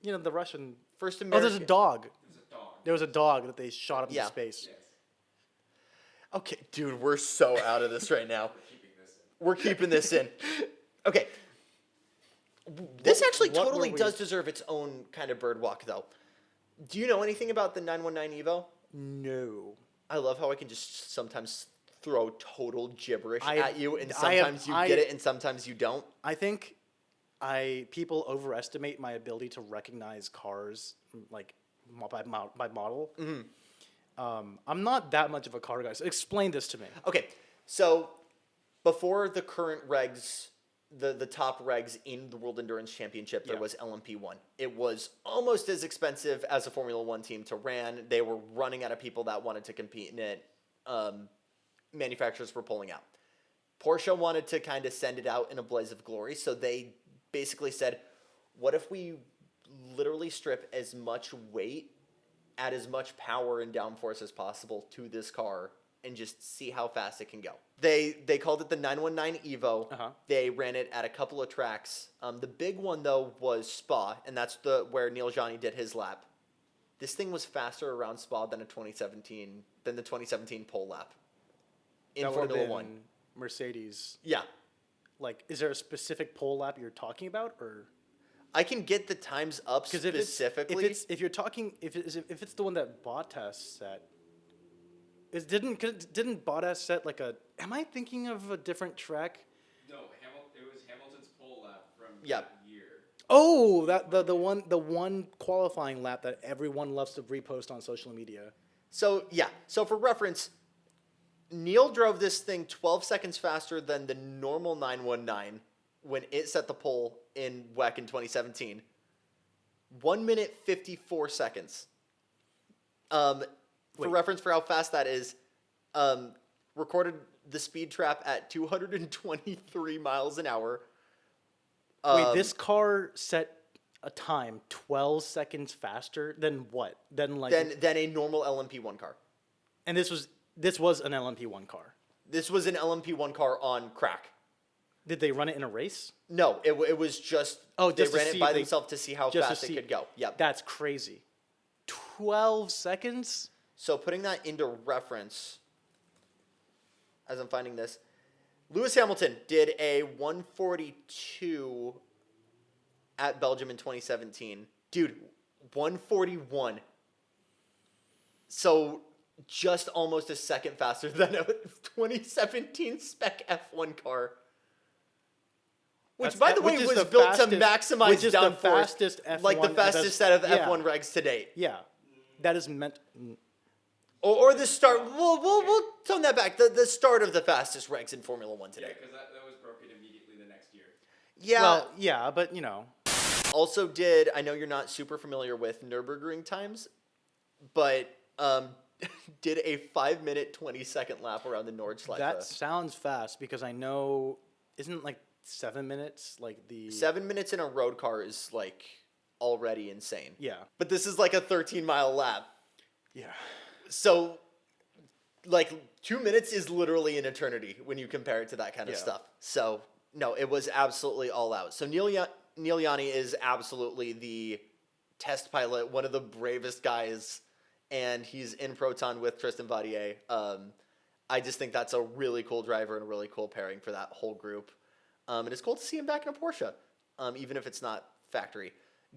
you know the Russian. First Oh, American. there's a dog. There's a dog. There was a dog that they shot up Yeah. into space. Yes. Okay, dude, we're so out of this right now. Keeping this in. We're keeping this in. Okay. This actually what totally were we- does deserve its own kind of bird walk, though. Do you know anything about the 919 Evo? No. I love how I can just sometimes throw total gibberish I- at you, and I have- sometimes you I- get it, and sometimes you don't. I think people overestimate my ability to recognize cars like by model. Mm-hmm. I'm not that much of a car guy. So explain this to me. Okay, so before the current regs, the top regs in the World Endurance Championship, there Yeah. was LMP1. It was almost as expensive as a Formula One team to run. They were running out of people that wanted to compete in it. Manufacturers were pulling out. Porsche wanted to kind of send it out in a blaze of glory, so they basically said, what if we literally strip as much weight, add as much power and downforce as possible to this car and just see how fast it can go. They called it the 919 Evo. Uh-huh. They ran it at a couple of tracks. The big one though was Spa, and that's where Neil Jani did his lap. This thing was faster around Spa than the 2017 pole lap in That would've Formula been One. Mercedes. Yeah, Like, is there a specific pole lap you're talking about, or I can get the times up because specifically. if you're talking if it's the one that Bottas set, Didn't Bottas set like a? Am I thinking of a different track? No, it was Hamilton's pole lap from Yep. that year. Oh, that the one qualifying lap that everyone loves to repost on social media. So for reference, Neil drove this thing 12 seconds faster than the normal 919 when it set the pole in WEC in 2017. 1 minute 54 seconds. For reference for how fast that is, recorded the speed trap at 223 miles an hour. Wait, this car set a time 12 seconds faster than what? Than a normal LMP1 car. And this was an LMP1 car. This was an LMP1 car on crack. Did they run it in a race? No, it was just they ran it by themselves to see how fast it could go. Yep. That's crazy. 12 seconds? So putting that into reference, as I'm finding this, Lewis Hamilton did a 142 at Belgium in 2017. Dude, 141. So just almost a second faster than a 2017 spec F1 car. Which, by the way, was built to maximize downforce, like the fastest set of F1 regs to date. Yeah, that is meant. Or the start. We'll tone that back. The start of the fastest regs in Formula One today. Yeah, because that was broken immediately the next year. Yeah. Well, yeah, but you know. Also, I know you're not super familiar with Nürburgring times, but did a 5-minute 20-second lap around the Nordschleife. That sounds fast because I know isn't like 7 minutes like the 7 minutes in a road car is like already insane. Yeah. But this is like a 13-mile lap. Yeah. So, like, 2 minutes is literally an eternity when you compare it to that kind of stuff. So, no, it was absolutely all out. So, Neil Yanni is absolutely the test pilot, one of the bravest guys, and he's in Proton with Tristan Vadier. I just think that's a really cool driver and a really cool pairing for that whole group. And it's cool to see him back in a Porsche, even if it's not factory.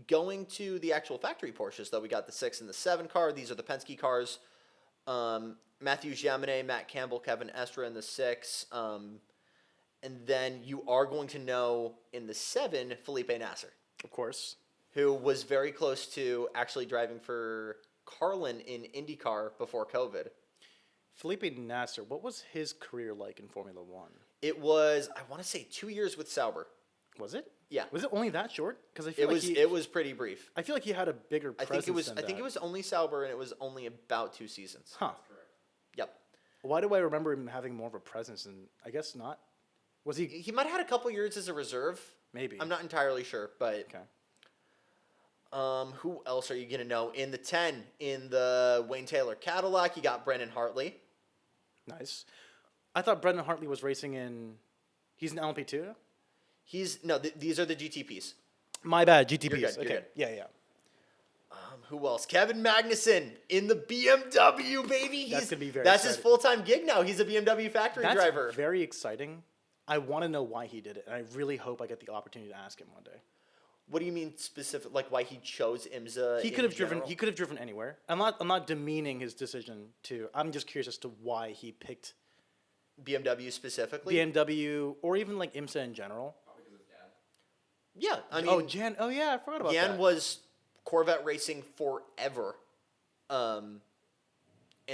Going to the actual factory Porsches, though, we got the 6 and the 7 car. These are the Penske cars. Matthew Jaminet, Matt Campbell, Kevin Estra in the 6. And then you are going to know in the 7, Felipe Nasser. Of course. Who was very close to actually driving for Carlin in IndyCar before COVID. Felipe Nasser, what was his career like in Formula One? It was, I want to say, 2 years with Sauber. Was it? Yeah. Was it only that short? Because I feel it was pretty brief. I feel like he had a bigger presence. I think it was only Sauber, and it was only about 2 seasons. Huh. That's correct. Yep. Why do I remember him having more of a presence? And I guess not. Was he? He might have had a couple years as a reserve. Maybe. I'm not entirely sure, but okay. Who else are you gonna know in the 10 in the Wayne Taylor Cadillac? You got Brendan Hartley. Nice. I thought Brendan Hartley was racing in. He's in LMP2. These are the GTPs. My bad. GTPs. You're good, okay. you're good. Yeah. Who else? Kevin Magnussen in the BMW, baby. That's gonna be very. That's exciting. his full-time gig now. He's a BMW factory driver. That's very exciting. I want to know why he did it, and I really hope I get the opportunity to ask him one day. What do you mean specific? Like why he chose IMSA? He could have driven. He could have driven anywhere. I'm not demeaning his decision to. I'm just curious as to why he picked BMW specifically. BMW or even like IMSA in general. Probably because of his dad. Yeah, I mean. Jan. Oh yeah, I forgot about Jan that. was Corvette racing forever, and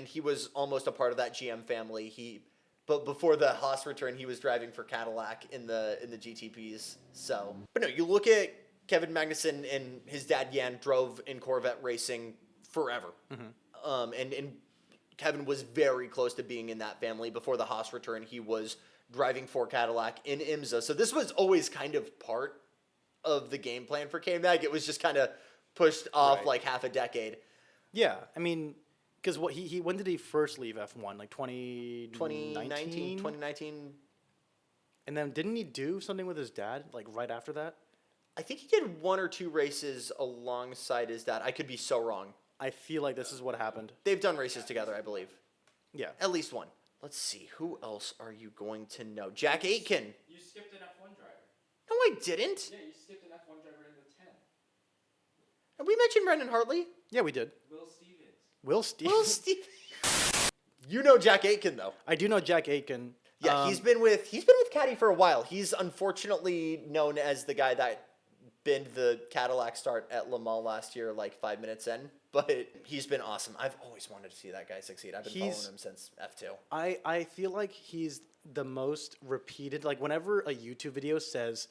he was almost a part of that GM family. But before the Haas return, he was driving for Cadillac in the GTPs. So, but no, you look at Kevin Magnussen and his dad Jan drove in Corvette racing forever, and Kevin was very close to being in that family before the Haas return. He was driving for Cadillac in IMSA, so this was always kind of part of the game plan for K-Mag. It was just kind of pushed off like half a decade. Yeah, I mean, because when did he first leave F1? Like 2019? 2019. And then didn't he do something with his dad like right after that? I think he did 1 or 2 races alongside his dad. I could be so wrong. I feel like this is what happened. They've done races together, I believe. Yeah. At least one. Let's see. Who else are you going to know? Jack Aitken. You skipped an F1 driver. No, I didn't. Yeah, you skipped an F1 driver in the 10. Have we mentioned Brendan Hartley? Yeah, we did. Will Stevens. Will Stevens. Well, Steve. You know Jack Aitken though. I do know Jack Aitken. Yeah, he's been with Caddy for a while. He's unfortunately known as the guy that binned the Cadillac start at Le Mans last year, like 5 minutes in. But he's been awesome. I've always wanted to see that guy succeed. I've been following him since F2. I feel like he's the most repeated. Like whenever a YouTube video says,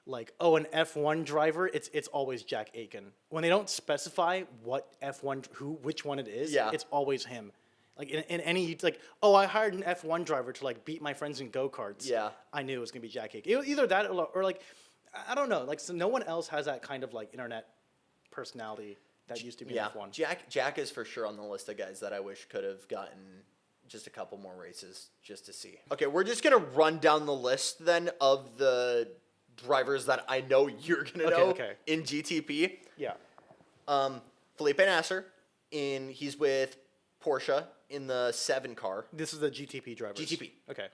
like, oh, an F1 driver, it's always Jack Aitken. When they don't specify what F1 which one it is, it's always him. Like in any, like, oh, I hired an F1 driver to like beat my friends in go-karts. Yeah. I knew it was gonna be Jack Aitken. Either that or like, I don't know. Like, so no one else has that kind of like internet personality that used to be F1. Jack is for sure on the list of guys that I wish could have gotten just a couple more races just to see. Okay, we're just gonna run down the list then of the drivers that I know you're gonna know in GTP. Yeah. Felipe Nasser he's with Porsche in the 7 car. This is the GTP drivers. GTP. Okay.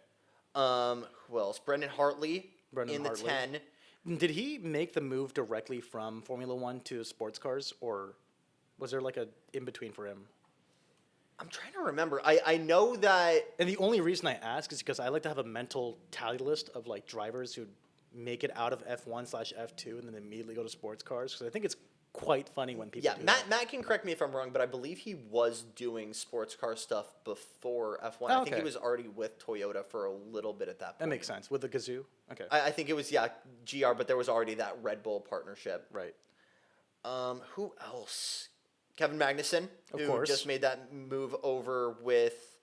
Who else? Brendan Hartley in the 10. Did he make the move directly from Formula One to sports cars, or was there like a in between for him? I'm trying to remember. I know that. And the only reason I ask is because I like to have a mental tally list of like drivers who make it out of F1/F2 and then immediately go to sports cars. Because I think it's quite funny when people do that. Matt can correct me if I'm wrong, but I believe he was doing sports car stuff before F1. Oh, I think he was already with Toyota for a little bit at that point. That makes sense. With the Gazoo? Okay. I think it was, GR, but there was already that Red Bull partnership. Right. Who else? Kevin Magnussen, Of who course. just made that move over with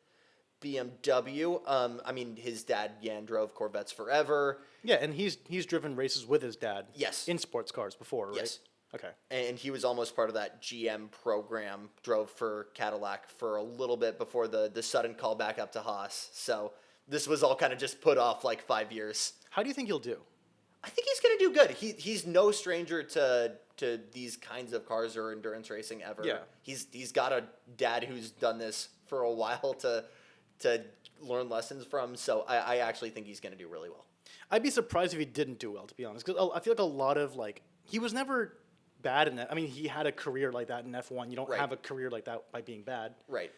BMW. I mean, his dad, Jan, drove Corvettes forever. Yeah, and he's driven races with his dad. Yes. In sports cars before, right? Yes. Okay. And he was almost part of that GM program, drove for Cadillac for a little bit before the sudden call back up to Haas. So this was all kind of just put off like 5 years. How do you think he'll do? I think he's going to do good. He's no stranger to these kinds of cars or endurance racing ever. Yeah. He's got a dad who's done this for a while to learn lessons from. So I actually think he's going to do really well. I'd be surprised if he didn't do well, to be honest. Because I feel like a lot of like he was never bad in that. I mean, he had a career like that in F1. You don't have a career like that by being bad. Right.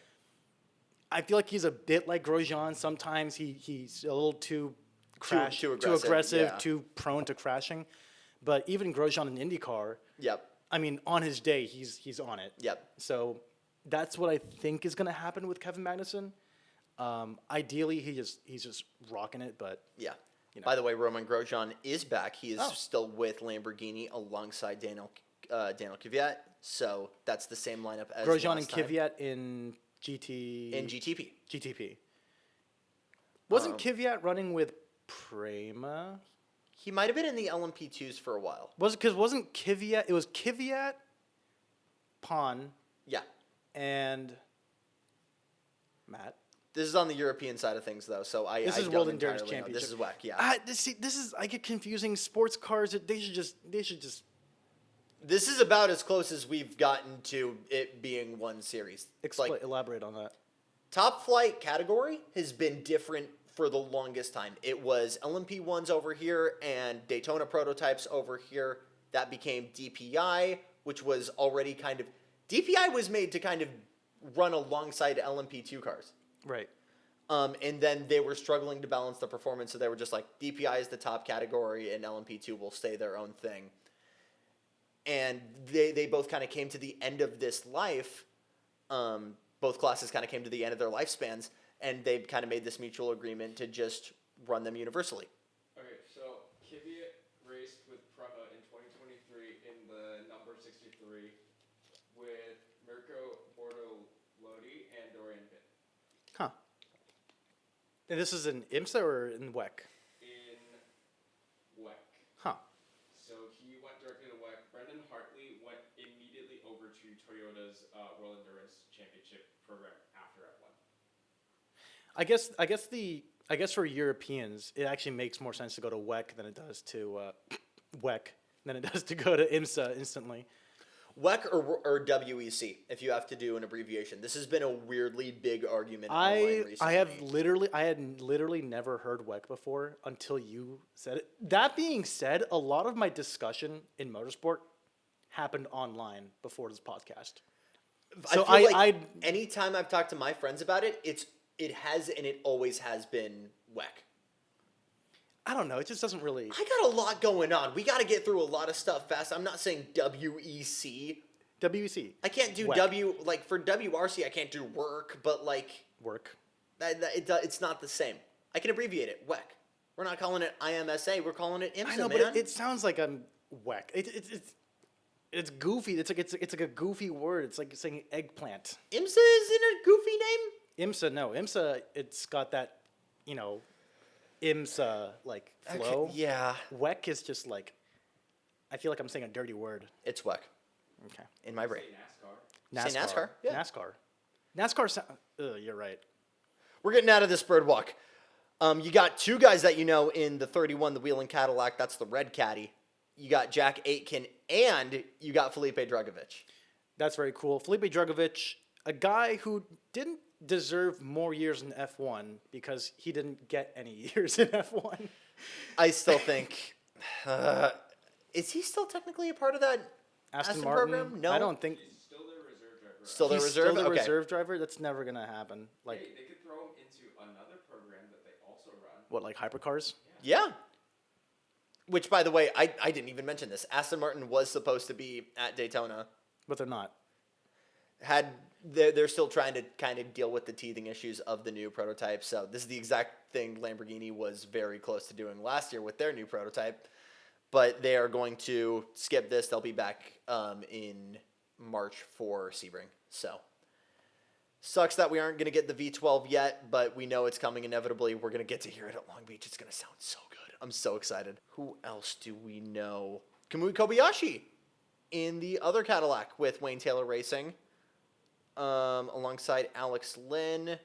I feel like he's a bit like Grosjean. Sometimes he's a little too Too aggressive, too prone to crashing. But even Grosjean in IndyCar, I mean, on his day, he's on it. Yep. So that's what I think is going to happen with Kevin Magnussen. Ideally, he's just rocking it, but yeah. You know. By the way, Roman Grosjean is back. He is still with Lamborghini alongside Daniel Kvyat. So that's the same lineup as Grosjean and last time. Kvyat in GTP. GTP. Wasn't Kvyat running with Prema? He might have been in the LMP2s for a while. Wasn't Kvyat? It was Kvyat, Pon, Yeah. and Matt. This is on the European side of things, though, so I This is don't World Endurance entirely know. Championship. This is whack, yeah. This is I get confusing. Sports cars. They should just This is about as close as we've gotten to it being one series. elaborate on that. Top flight category has been different for the longest time. It was LMP1s over here and Daytona prototypes over here. That became DPI, which was already DPI was made to kind of run alongside LMP2 cars. Right. And then they were struggling to balance the performance, so they were just like, DPI is the top category, and LMP2 will stay their own thing. And they both kind of came to the end of this life. Both classes kind of came to the end of their lifespans, and they kind of made this mutual agreement to just run them universally. Okay, so Kvyat raced with Prema in 2023 in the number 63 with Mirko Bortolotti and Dorian Pitt. Huh. And this is in IMSA or in WEC? In WEC. Huh. So he went directly to WEC. Brendan Hartley went immediately over to Toyota's World Endurance Championship program after F1. I guess for Europeans, it actually makes more sense to go to WEC than it does to go to IMSA instantly. WEC or WEC, if you have to do an abbreviation. This has been a weirdly big argument online recently. I had literally never heard WEC before until you said it. That being said, a lot of my discussion in motorsport happened online before this podcast. So I feel like anytime I've talked to my friends about it, it's It has, and it always has been WEC. I don't know. It just doesn't really. I got a lot going on. We got to get through a lot of stuff fast. I'm not saying WEC. WEC. I can't do WEC. for WRC, I can't do work, but Work. it's not the same. I can abbreviate it, WEC. We're not calling it IMSA, we're calling it IMSA, I know, man. but it sounds like I'm WEC. It's goofy. It's like a goofy word. It's like saying eggplant. IMSA isn't a goofy name? IMSA, no. IMSA, it's got that, IMSA, flow. Okay, yeah. WEC is just like, I feel like I'm saying a dirty word. It's WEC Okay. in my brain. Say NASCAR. Say NASCAR, yeah. NASCAR, you're right. We're getting out of this bird walk. You got two guys that you know in the 31, the Wheeling Cadillac. That's the red caddy. You got Jack Aitken, and you got Felipe Drugovich. That's very cool. Felipe Drugovich, a guy who didn't deserve more years in F1 because he didn't get any years in F1. I still think... is he still technically a part of that Aston Martin program? No. I don't think... He's still their reserve driver. Still the He's reserve? still the Okay. reserve driver? That's never going to happen. Hey, they could throw him into another program that they also run. What, like hypercars? Yeah. Which, by the way, I didn't even mention this. Aston Martin was supposed to be at Daytona. But they're not. They're still trying to kind of deal with the teething issues of the new prototype. So this is the exact thing Lamborghini was very close to doing last year with their new prototype. But they are going to skip this. They'll be back in March for Sebring. So sucks that we aren't going to get the V12 yet, but we know it's coming inevitably. We're going to get to hear it at Long Beach. It's going to sound so good. I'm so excited. Who else do we know? Kamui Kobayashi in the other Cadillac with Wayne Taylor Racing, alongside Alex Lynn.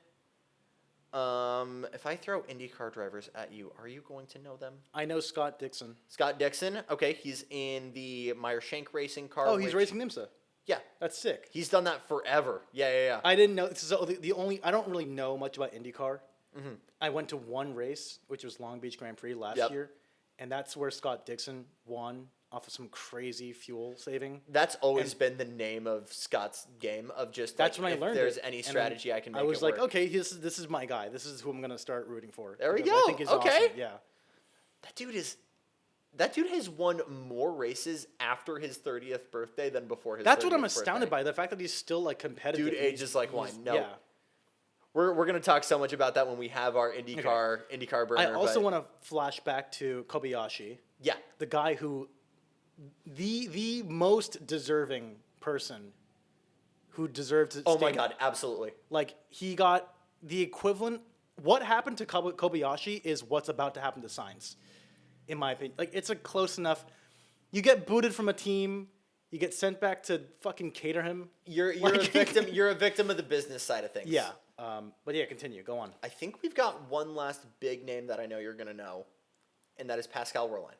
If I throw IndyCar drivers at you, are you going to know them? I know Scott Dixon. Scott Dixon. Okay, he's in the Meyer Shank racing car. Oh, he's racing IMSA. Yeah. That's sick. He's done that forever. Yeah. I didn't know. So the only I don't really know much about IndyCar. Mm-hmm. I went to one race, which was Long Beach Grand Prix last year, and that's where Scott Dixon won off of some crazy fuel saving. That's always been the name of Scott's game of just that's like, when I if learned there's it. any And strategy I can make I was it like, work. okay, this is my guy. This is who I'm gonna start rooting for. There we because go. I think he's Okay. awesome. Yeah. That dude has won more races after his 30th birthday than before his That's what 30th I'm astounded birthday. by. The fact that he's still like competitive. Dude ages like wine. No. Yeah. We're gonna talk so much about that when we have our IndyCar burner. I also but want to flash back to Kobayashi, yeah, the guy who, the most deserving person, who deserved to. oh my god, absolutely. Like he got the equivalent. What happened to Kobayashi is what's about to happen to Sainz, in my opinion. Like it's a close enough. You get booted from a team. You get sent back to fucking cater him. You're Like- a victim. You're a victim of the business side of things. Yeah. But yeah, continue. Go on. I think we've got one last big name that I know you're gonna know, and that is Pascal Wehrlein.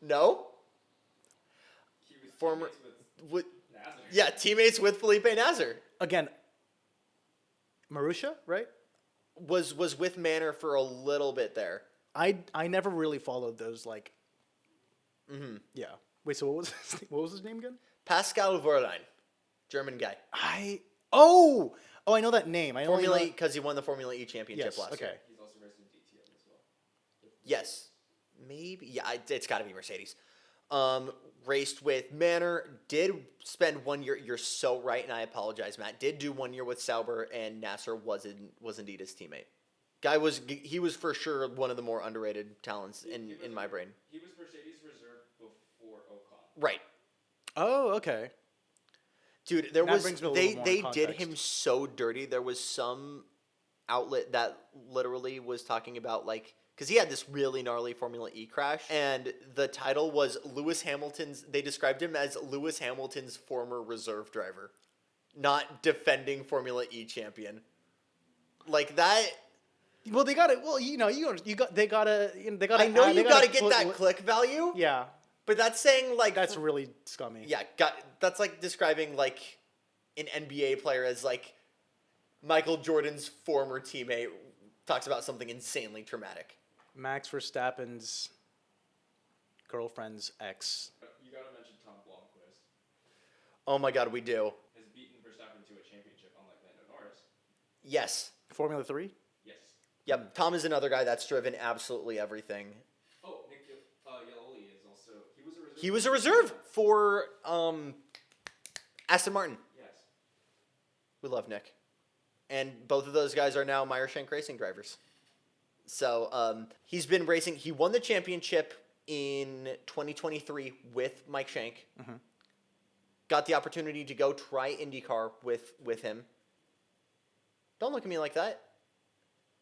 No. He was Former. teammates With, Nazar. yeah, teammates with Felipe Nasr. Again, Marussia, right? Was with Manor for a little bit there. I never really followed those like. Mm-hmm. Yeah. Wait. So what was his name again? Pascal Wehrlein, German guy. Oh, I know that name. I only Formula know- E, because he won the Formula E championship Yes. last Okay. year. He's also racing DTM as well. Yes. Maybe. Yeah, it's got to be Mercedes. Raced with Manor. Did spend 1 year. You're so right, and I apologize, Matt. Did do 1 year with Sauber, and Nasser was indeed his teammate. He was for sure one of the more underrated talents in my brain. He was Mercedes reserve before Ocon. Right. Oh, okay. Dude, That brings me a little more they did context. him so dirty. There was some outlet that literally was talking about like because he had this really gnarly Formula E crash, and the title was Lewis Hamilton's. They described him as Lewis Hamilton's former reserve driver, not defending Formula E champion. Like that. Well, they got it. Well, they gotta. I know you got to get that click value. Yeah, But that's saying like that's really scummy. yeah, that's like describing like an NBA player as like Michael Jordan's former teammate talks about something insanely traumatic. Max Verstappen's girlfriend's ex. You gotta mention Tom Blomqvist Oh my god, we do. has beaten Verstappen to a championship, unlike Lando Norris. Yes. Formula 3? Yes. Yep. Tom is another guy that's driven absolutely everything. Oh, Nick Yeloli is also. He was a reserve. He was a reserve for Aston Martin. Yes. We love Nick. And both of those guys are now Meyer-Shank Racing drivers. So he's been racing. He won the championship in 2023 with Mike Shank. Mm-hmm. Got the opportunity to go try IndyCar with him. Don't look at me like that.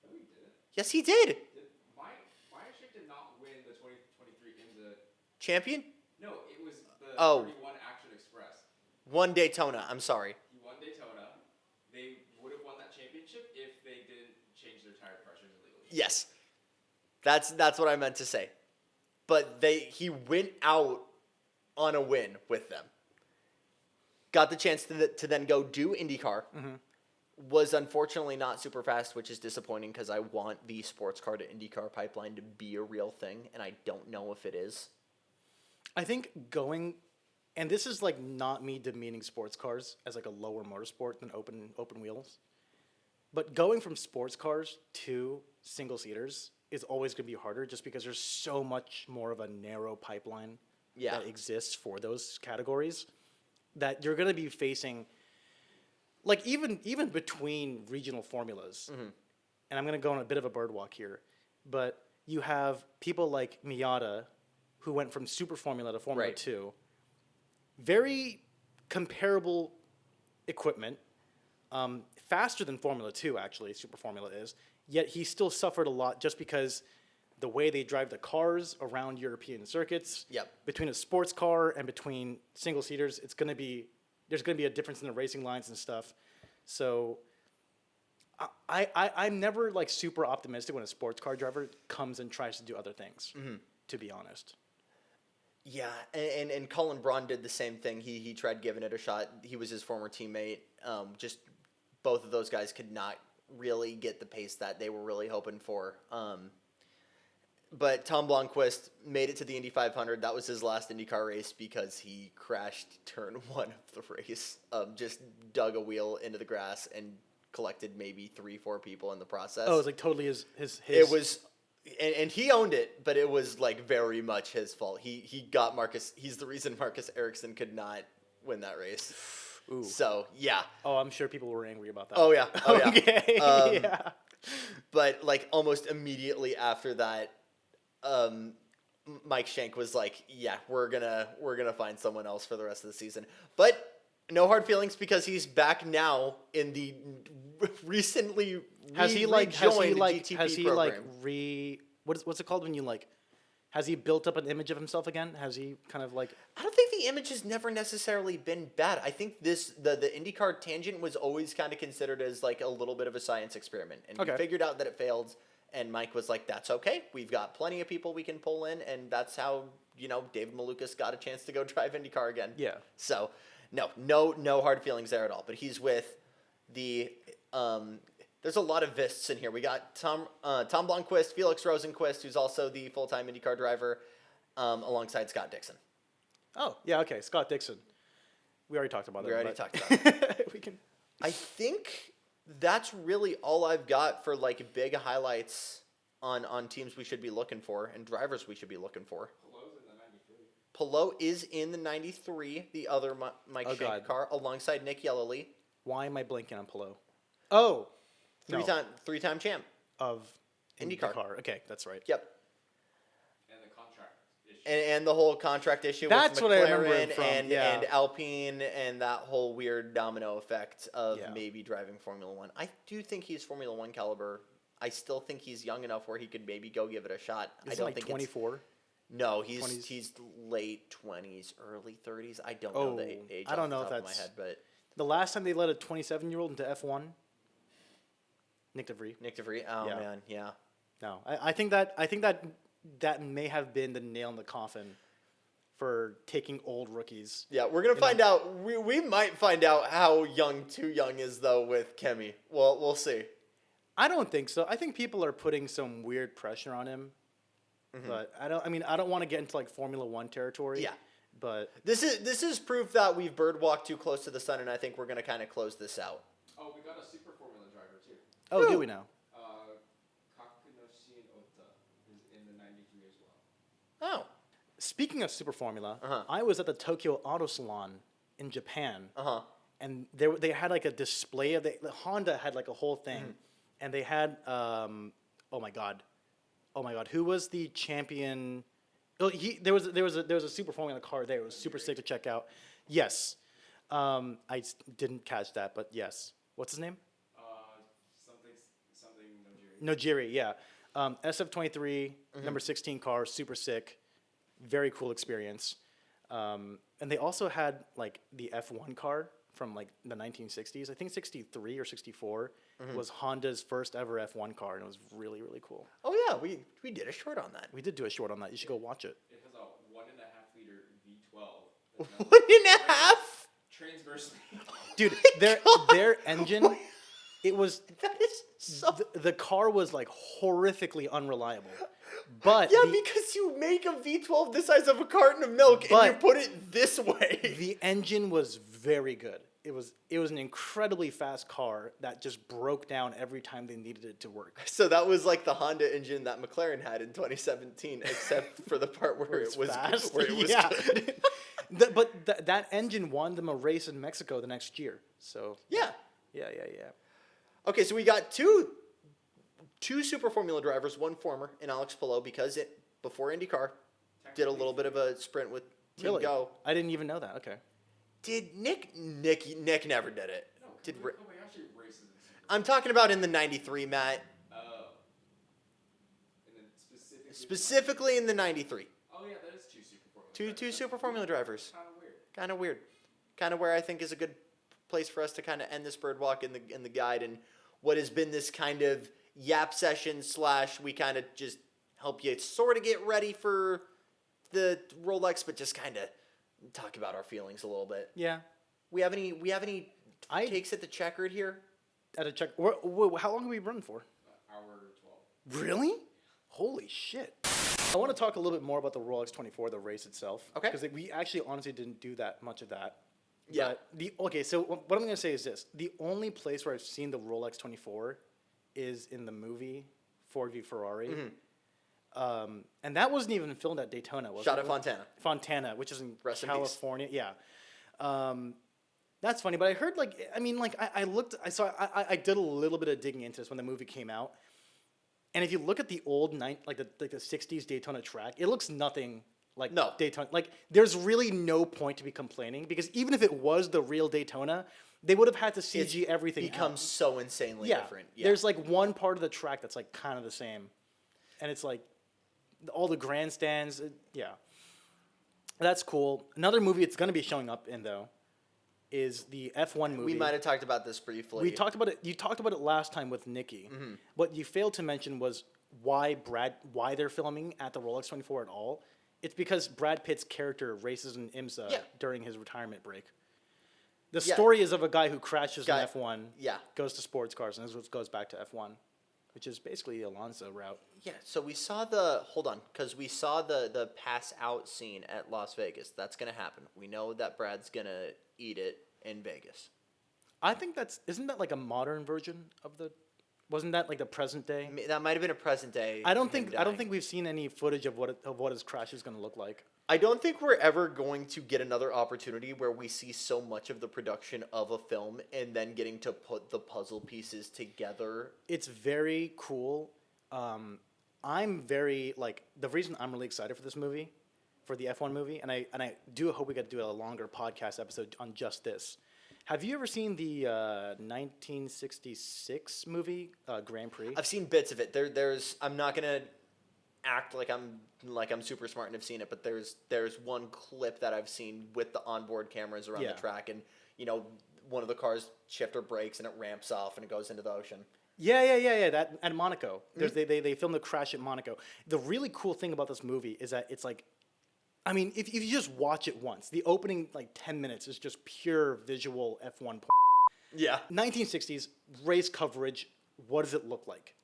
No, he didn't. Yes, he did. Meyer-Shank did not win the 2023 IMSA. Champion? No, it was the Oh. 31 Action Express. Won Daytona. I'm sorry. He won Daytona. They would have won that championship if they didn't change their tire pressures illegally. Yes. That's what I meant to say. But he went out on a win with them. Got the chance to then go do IndyCar. Mm-hmm. Was unfortunately not super fast, which is disappointing because I want the sports car to IndyCar pipeline to be a real thing, and I don't know if it is. I think going, and this is like not me demeaning sports cars as like a lower motorsport than open wheels, but going from sports cars to single seaters is always going to be harder just because there's so much more of a narrow pipeline that exists for those categories that you're going to be facing. Like, even between regional formulas, and I'm going to go on a bit of a bird walk here, but you have people like Miata, who went from Super Formula to Formula 2. Very comparable equipment, faster than Formula 2, actually, Super Formula is, yet he still suffered a lot just because the way they drive the cars around European circuits, between a sports car and between single-seaters, there's going to be a difference in the racing lines and stuff. So I'm never like super optimistic when a sports car driver comes and tries to do other things, to be honest. Yeah, and Colin Braun did the same thing. He tried giving it a shot. He was his former teammate. Just both of those guys could not really get the pace that they were really hoping for. But Tom Blomqvist made it to the Indy 500. That was his last IndyCar race because he crashed turn 1 of the race. Just dug a wheel into the grass and collected maybe 3-4 people in the process. Oh, it was like totally his. It was, and he owned it, but it was like very much his fault. He got Marcus. He's the reason Marcus Ericsson could not win that race. Ooh. So yeah. Oh, I'm sure people were angry about that. Oh yeah. Oh yeah. Okay. Yeah. But like almost immediately after that, Mike Shank was like, "Yeah, we're gonna find someone else for the rest of the season." But no hard feelings because he's back now in the recently rejoined GTP program. What's it called when you like? Has he built up an image of himself again? Has he kind of like? I don't think the image has never necessarily been bad. I think the IndyCar tangent was always kind of considered as like a little bit of a science experiment, and we figured out that it failed. And Mike was like, "That's okay. We've got plenty of people we can pull in," and that's how David Malukas got a chance to go drive IndyCar again. Yeah. So, no hard feelings there at all. But he's with the. There's a lot of Vists in here. We got Tom Blomqvist, Felix Rosenqvist, who's also the full-time IndyCar driver, alongside Scott Dixon. Oh yeah, okay, Scott Dixon. We already talked about that. We already talked about it. We can. I think that's really all I've got for like big highlights on teams we should be looking for and drivers we should be looking for. Pelot is in the 93, the other Mike Shank car, alongside Nick Yeloli. Why am I blanking on Pelot? Oh, three-time champ of IndyCar. Okay, that's right. Yep. And the contract issue. And the whole contract issue That's with what I McLaren remember him from, and Alpine and that whole weird domino effect of maybe driving Formula One. I do think he's Formula One caliber. I still think he's young enough where he could maybe go give it a shot. I don't think 24. No, he's late 20s, early 30s. I don't know the age. I don't know if that's my head, but the last time they let a 27-year-old into F1. Nick DeVries. Oh man, yeah. No, I think that may have been the nail in the coffin for taking old rookies. Yeah, we're gonna find out. We might find out how too young is though with Kemi. Well, we'll see. I don't think so. I think people are putting some weird pressure on him, but I don't want to get into like Formula One territory. Yeah, but this is proof that we've birdwalked too close to the sun, and I think we're gonna kind of close this out. Oh, we got a Super Formula driver too. Oh, Who? do we know? Kakunoshin Ota is in the 93 as well. Oh. Speaking of Super Formula, Uh-huh. I was at the Tokyo Auto Salon in Japan, Uh-huh. and they had like a display of the Honda had like a whole thing, and they had oh my god, who was the champion? Oh, there was a Super Formula car there. It was super sick to check out. Yes, didn't catch that, but yes. What's his name? Something Nojiri. Nojiri, yeah. SF23, number 16 car, super sick. Very cool experience. And they also had like the F1 car from like the 1960s. I think 63 or 64 was Honda's first ever F1 car, and it was really, really cool. Oh yeah, we did a short on that. We did do a short on that. You should go watch it. It has a 1.5 liter V12. 1.5. Transversely. Dude, their engine, it was That is so. the car was like horrifically unreliable. But Yeah, because you make a V12 the size of a carton of milk and you But- put it this way. the engine was very good. It was an incredibly fast car that just broke down every time they needed it to work. So that was like the Honda engine that McLaren had in 2017, except for the part where it was fast. where it was Yeah. good. That engine won them a race in Mexico the next year. So Yeah. yeah. Okay, so we got two Super Formula drivers, one former in Alex Palou, because before IndyCar did a little bit of a sprint with Team Really? Go. I didn't even know that. Okay. Did Nick never did it. No, Did nobody actually races in Super. I'm talking about in the 93, Matt. Oh. And then Specifically in the 93. Oh yeah, that is two Super Formula. Two Super Formula drivers. Kind of weird. Kind of weird. Kind of where I think is a good place for us to kind of end this bird walk in the guide, and what has been this kind of yap session / we kind of just help you sort of get ready for the Rolex, but just kind of talk about our feelings a little bit. Yeah. We have any takes at the checkered here? At a check. How long have we run for? Hour 12. Really? Holy shit. I want to talk a little bit more about the Rolex 24, the race itself. Okay. Because we actually honestly didn't do that much of that. Yeah. But so what I'm going to say is this. The only place where I've seen the Rolex 24 is in the movie Ford v Ferrari. And that wasn't even filmed at Daytona, was it? Shot at Fontana. Fontana, which is in Rest in peace. California. Yeah. That's funny, but I heard I did a little bit of digging into this when the movie came out. And if you look at the old the 60s Daytona track, it looks nothing like No. Daytona. Like there's really no point to be complaining, because even if it was the real Daytona, they would have had to CG everything becomes out. so insanely different. Yeah. There's like one part of the track that's like kind of the same. And it's like all the grandstands, yeah. That's cool. Another movie it's going to be showing up in though is the F1 movie. We might have talked about this briefly. We talked about it. You talked about it last time with Nikki. What you failed to mention was why they're filming at the Rolex 24 at all. It's because Brad Pitt's character races in IMSA during his retirement break. The story is of a guy who crashes in F1, goes to sports cars, and this goes back to F1, which is basically the Alonso route. Yeah, so we saw we saw the pass out scene at Las Vegas. That's going to happen. We know that Brad's going to eat it in Vegas. I think isn't that like a modern version of wasn't that like the present day? That might have been a present day. I don't think we've seen any footage of what his crash is going to look like. I don't think we're ever going to get another opportunity where we see so much of the production of a film and then getting to put the puzzle pieces together. It's very cool. I'm very the reason I'm really excited for this movie, for the F1 movie, and I do hope we get to do a longer podcast episode on just this. Have you ever seen the 1966 movie Grand Prix? I've seen bits of it. There's I'm not gonna act like I'm super smart and have seen it, but there's one clip that I've seen with the onboard cameras around the track, and one of the cars shifter brakes and it ramps off and it goes into the ocean. Yeah. That at Monaco. They filmed the crash at Monaco. The really cool thing about this movie is that it's like, I mean, if you just watch it once, the opening 10 minutes is just pure visual F1. Yeah. 1960s race coverage. What does it look like?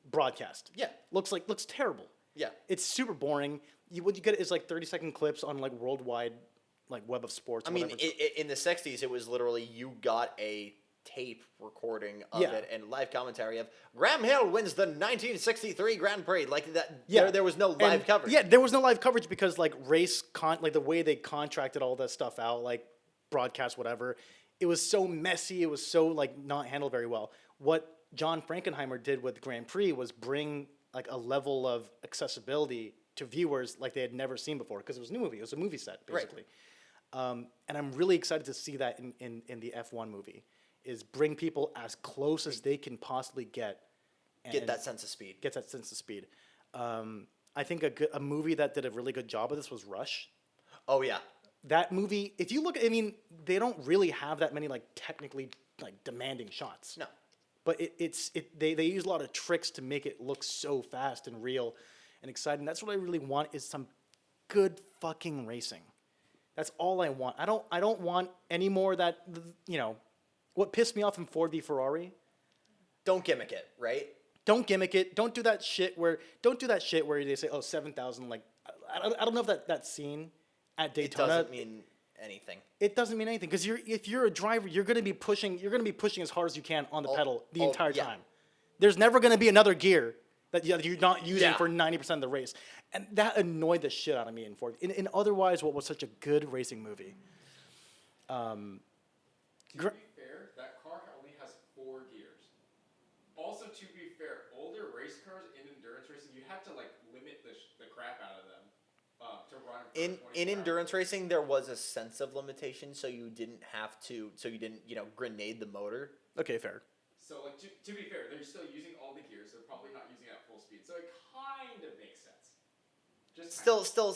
Broadcast. Yeah. Looks terrible. Yeah. It's super boring. What you get is 30-second clips on worldwide Web of Sports. I mean, in the 60s, it was literally you got a tape recording of Yeah. it and live commentary of Graham Hill wins the 1963 Grand Prix. Like that, Yeah. there was no live And, coverage. Yeah, there was no live coverage because like like the way they contracted all that stuff out, like broadcast whatever, it was so messy. It was so like not handled very well. What John Frankenheimer did with Grand Prix was bring like a level of accessibility to viewers like they had never seen before because it was a new movie. It was a movie set basically. And I'm really excited to see that in the F1 movie, is bring people as close as they can possibly get. Get that sense of speed. Get that sense of speed. I think a movie that did a really good job of this was Rush. Oh yeah. That movie, if you look, I mean, they don't really have that many like technically like demanding shots. No. But they use a lot of tricks to make it look so fast and real and exciting. That's what I really want, is some good fucking racing. That's all I want. I don't want any more of that, you know, what pissed me off in Ford v Ferrari. Don't gimmick it, right? Don't gimmick it. Don't do that shit where they say, oh, 7,000, like I don't know if that scene at Daytona, It doesn't mean anything. it doesn't mean anything because if you're a driver, you're going to be pushing as hard as you can on the pedal the entire time. There's never going to be another gear that you're not using for 90% of the race. And that annoyed the shit out of me in Ford. In otherwise what was such a good racing movie. To be fair, that car only has 4 gears. Also, to be fair, older race cars in endurance racing, you have to like limit the crap out of them to run. In endurance racing, there was a sense of limitation, so you didn't grenade the motor. Okay, fair. So like to be fair, they're still using all the gears. They're probably not using it at full speed. So it kind of makes sense. Just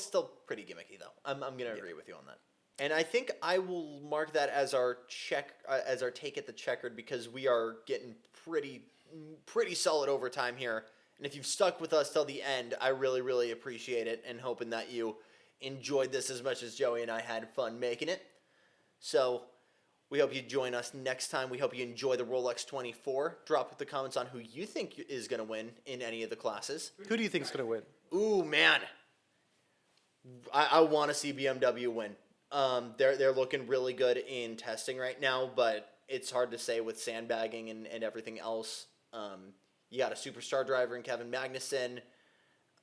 Still pretty gimmicky though. I'm gonna agree with you on that. And I think I will mark that as our take at the checkered, because we are getting pretty solid overtime here. And if you've stuck with us till the end, I really, really appreciate it, and hoping that you enjoyed this as much as Joey and I had fun making it. So we hope you join us next time. We hope you enjoy the Rolex 24. Drop the comments on who you think is going to win in any of the classes. Who do you think's going to win? Ooh, man. I want to see BMW win. They're looking really good in testing right now, but it's hard to say with sandbagging and everything else. You got a superstar driver in Kevin Magnussen.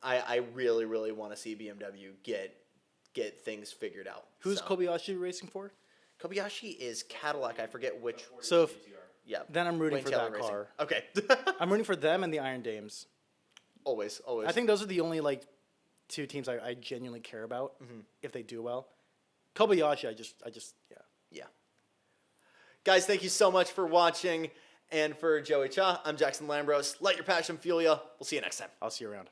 I really, really want to see BMW get things figured out. Who's Kobayashi racing for? Kobayashi is Cadillac. I forget which. So Yeah. then I'm rooting Wayne for Taylor that Racing. car. Okay. I'm rooting for them and the Iron Dames. Always. I think those are the only like 2 teams I genuinely care about if they do well. Kobayashi, I just Yeah. Guys, thank you so much for watching. And for Joey Cha, I'm Jackson Lambros. Let your passion fuel you. We'll see you next time. I'll see you around.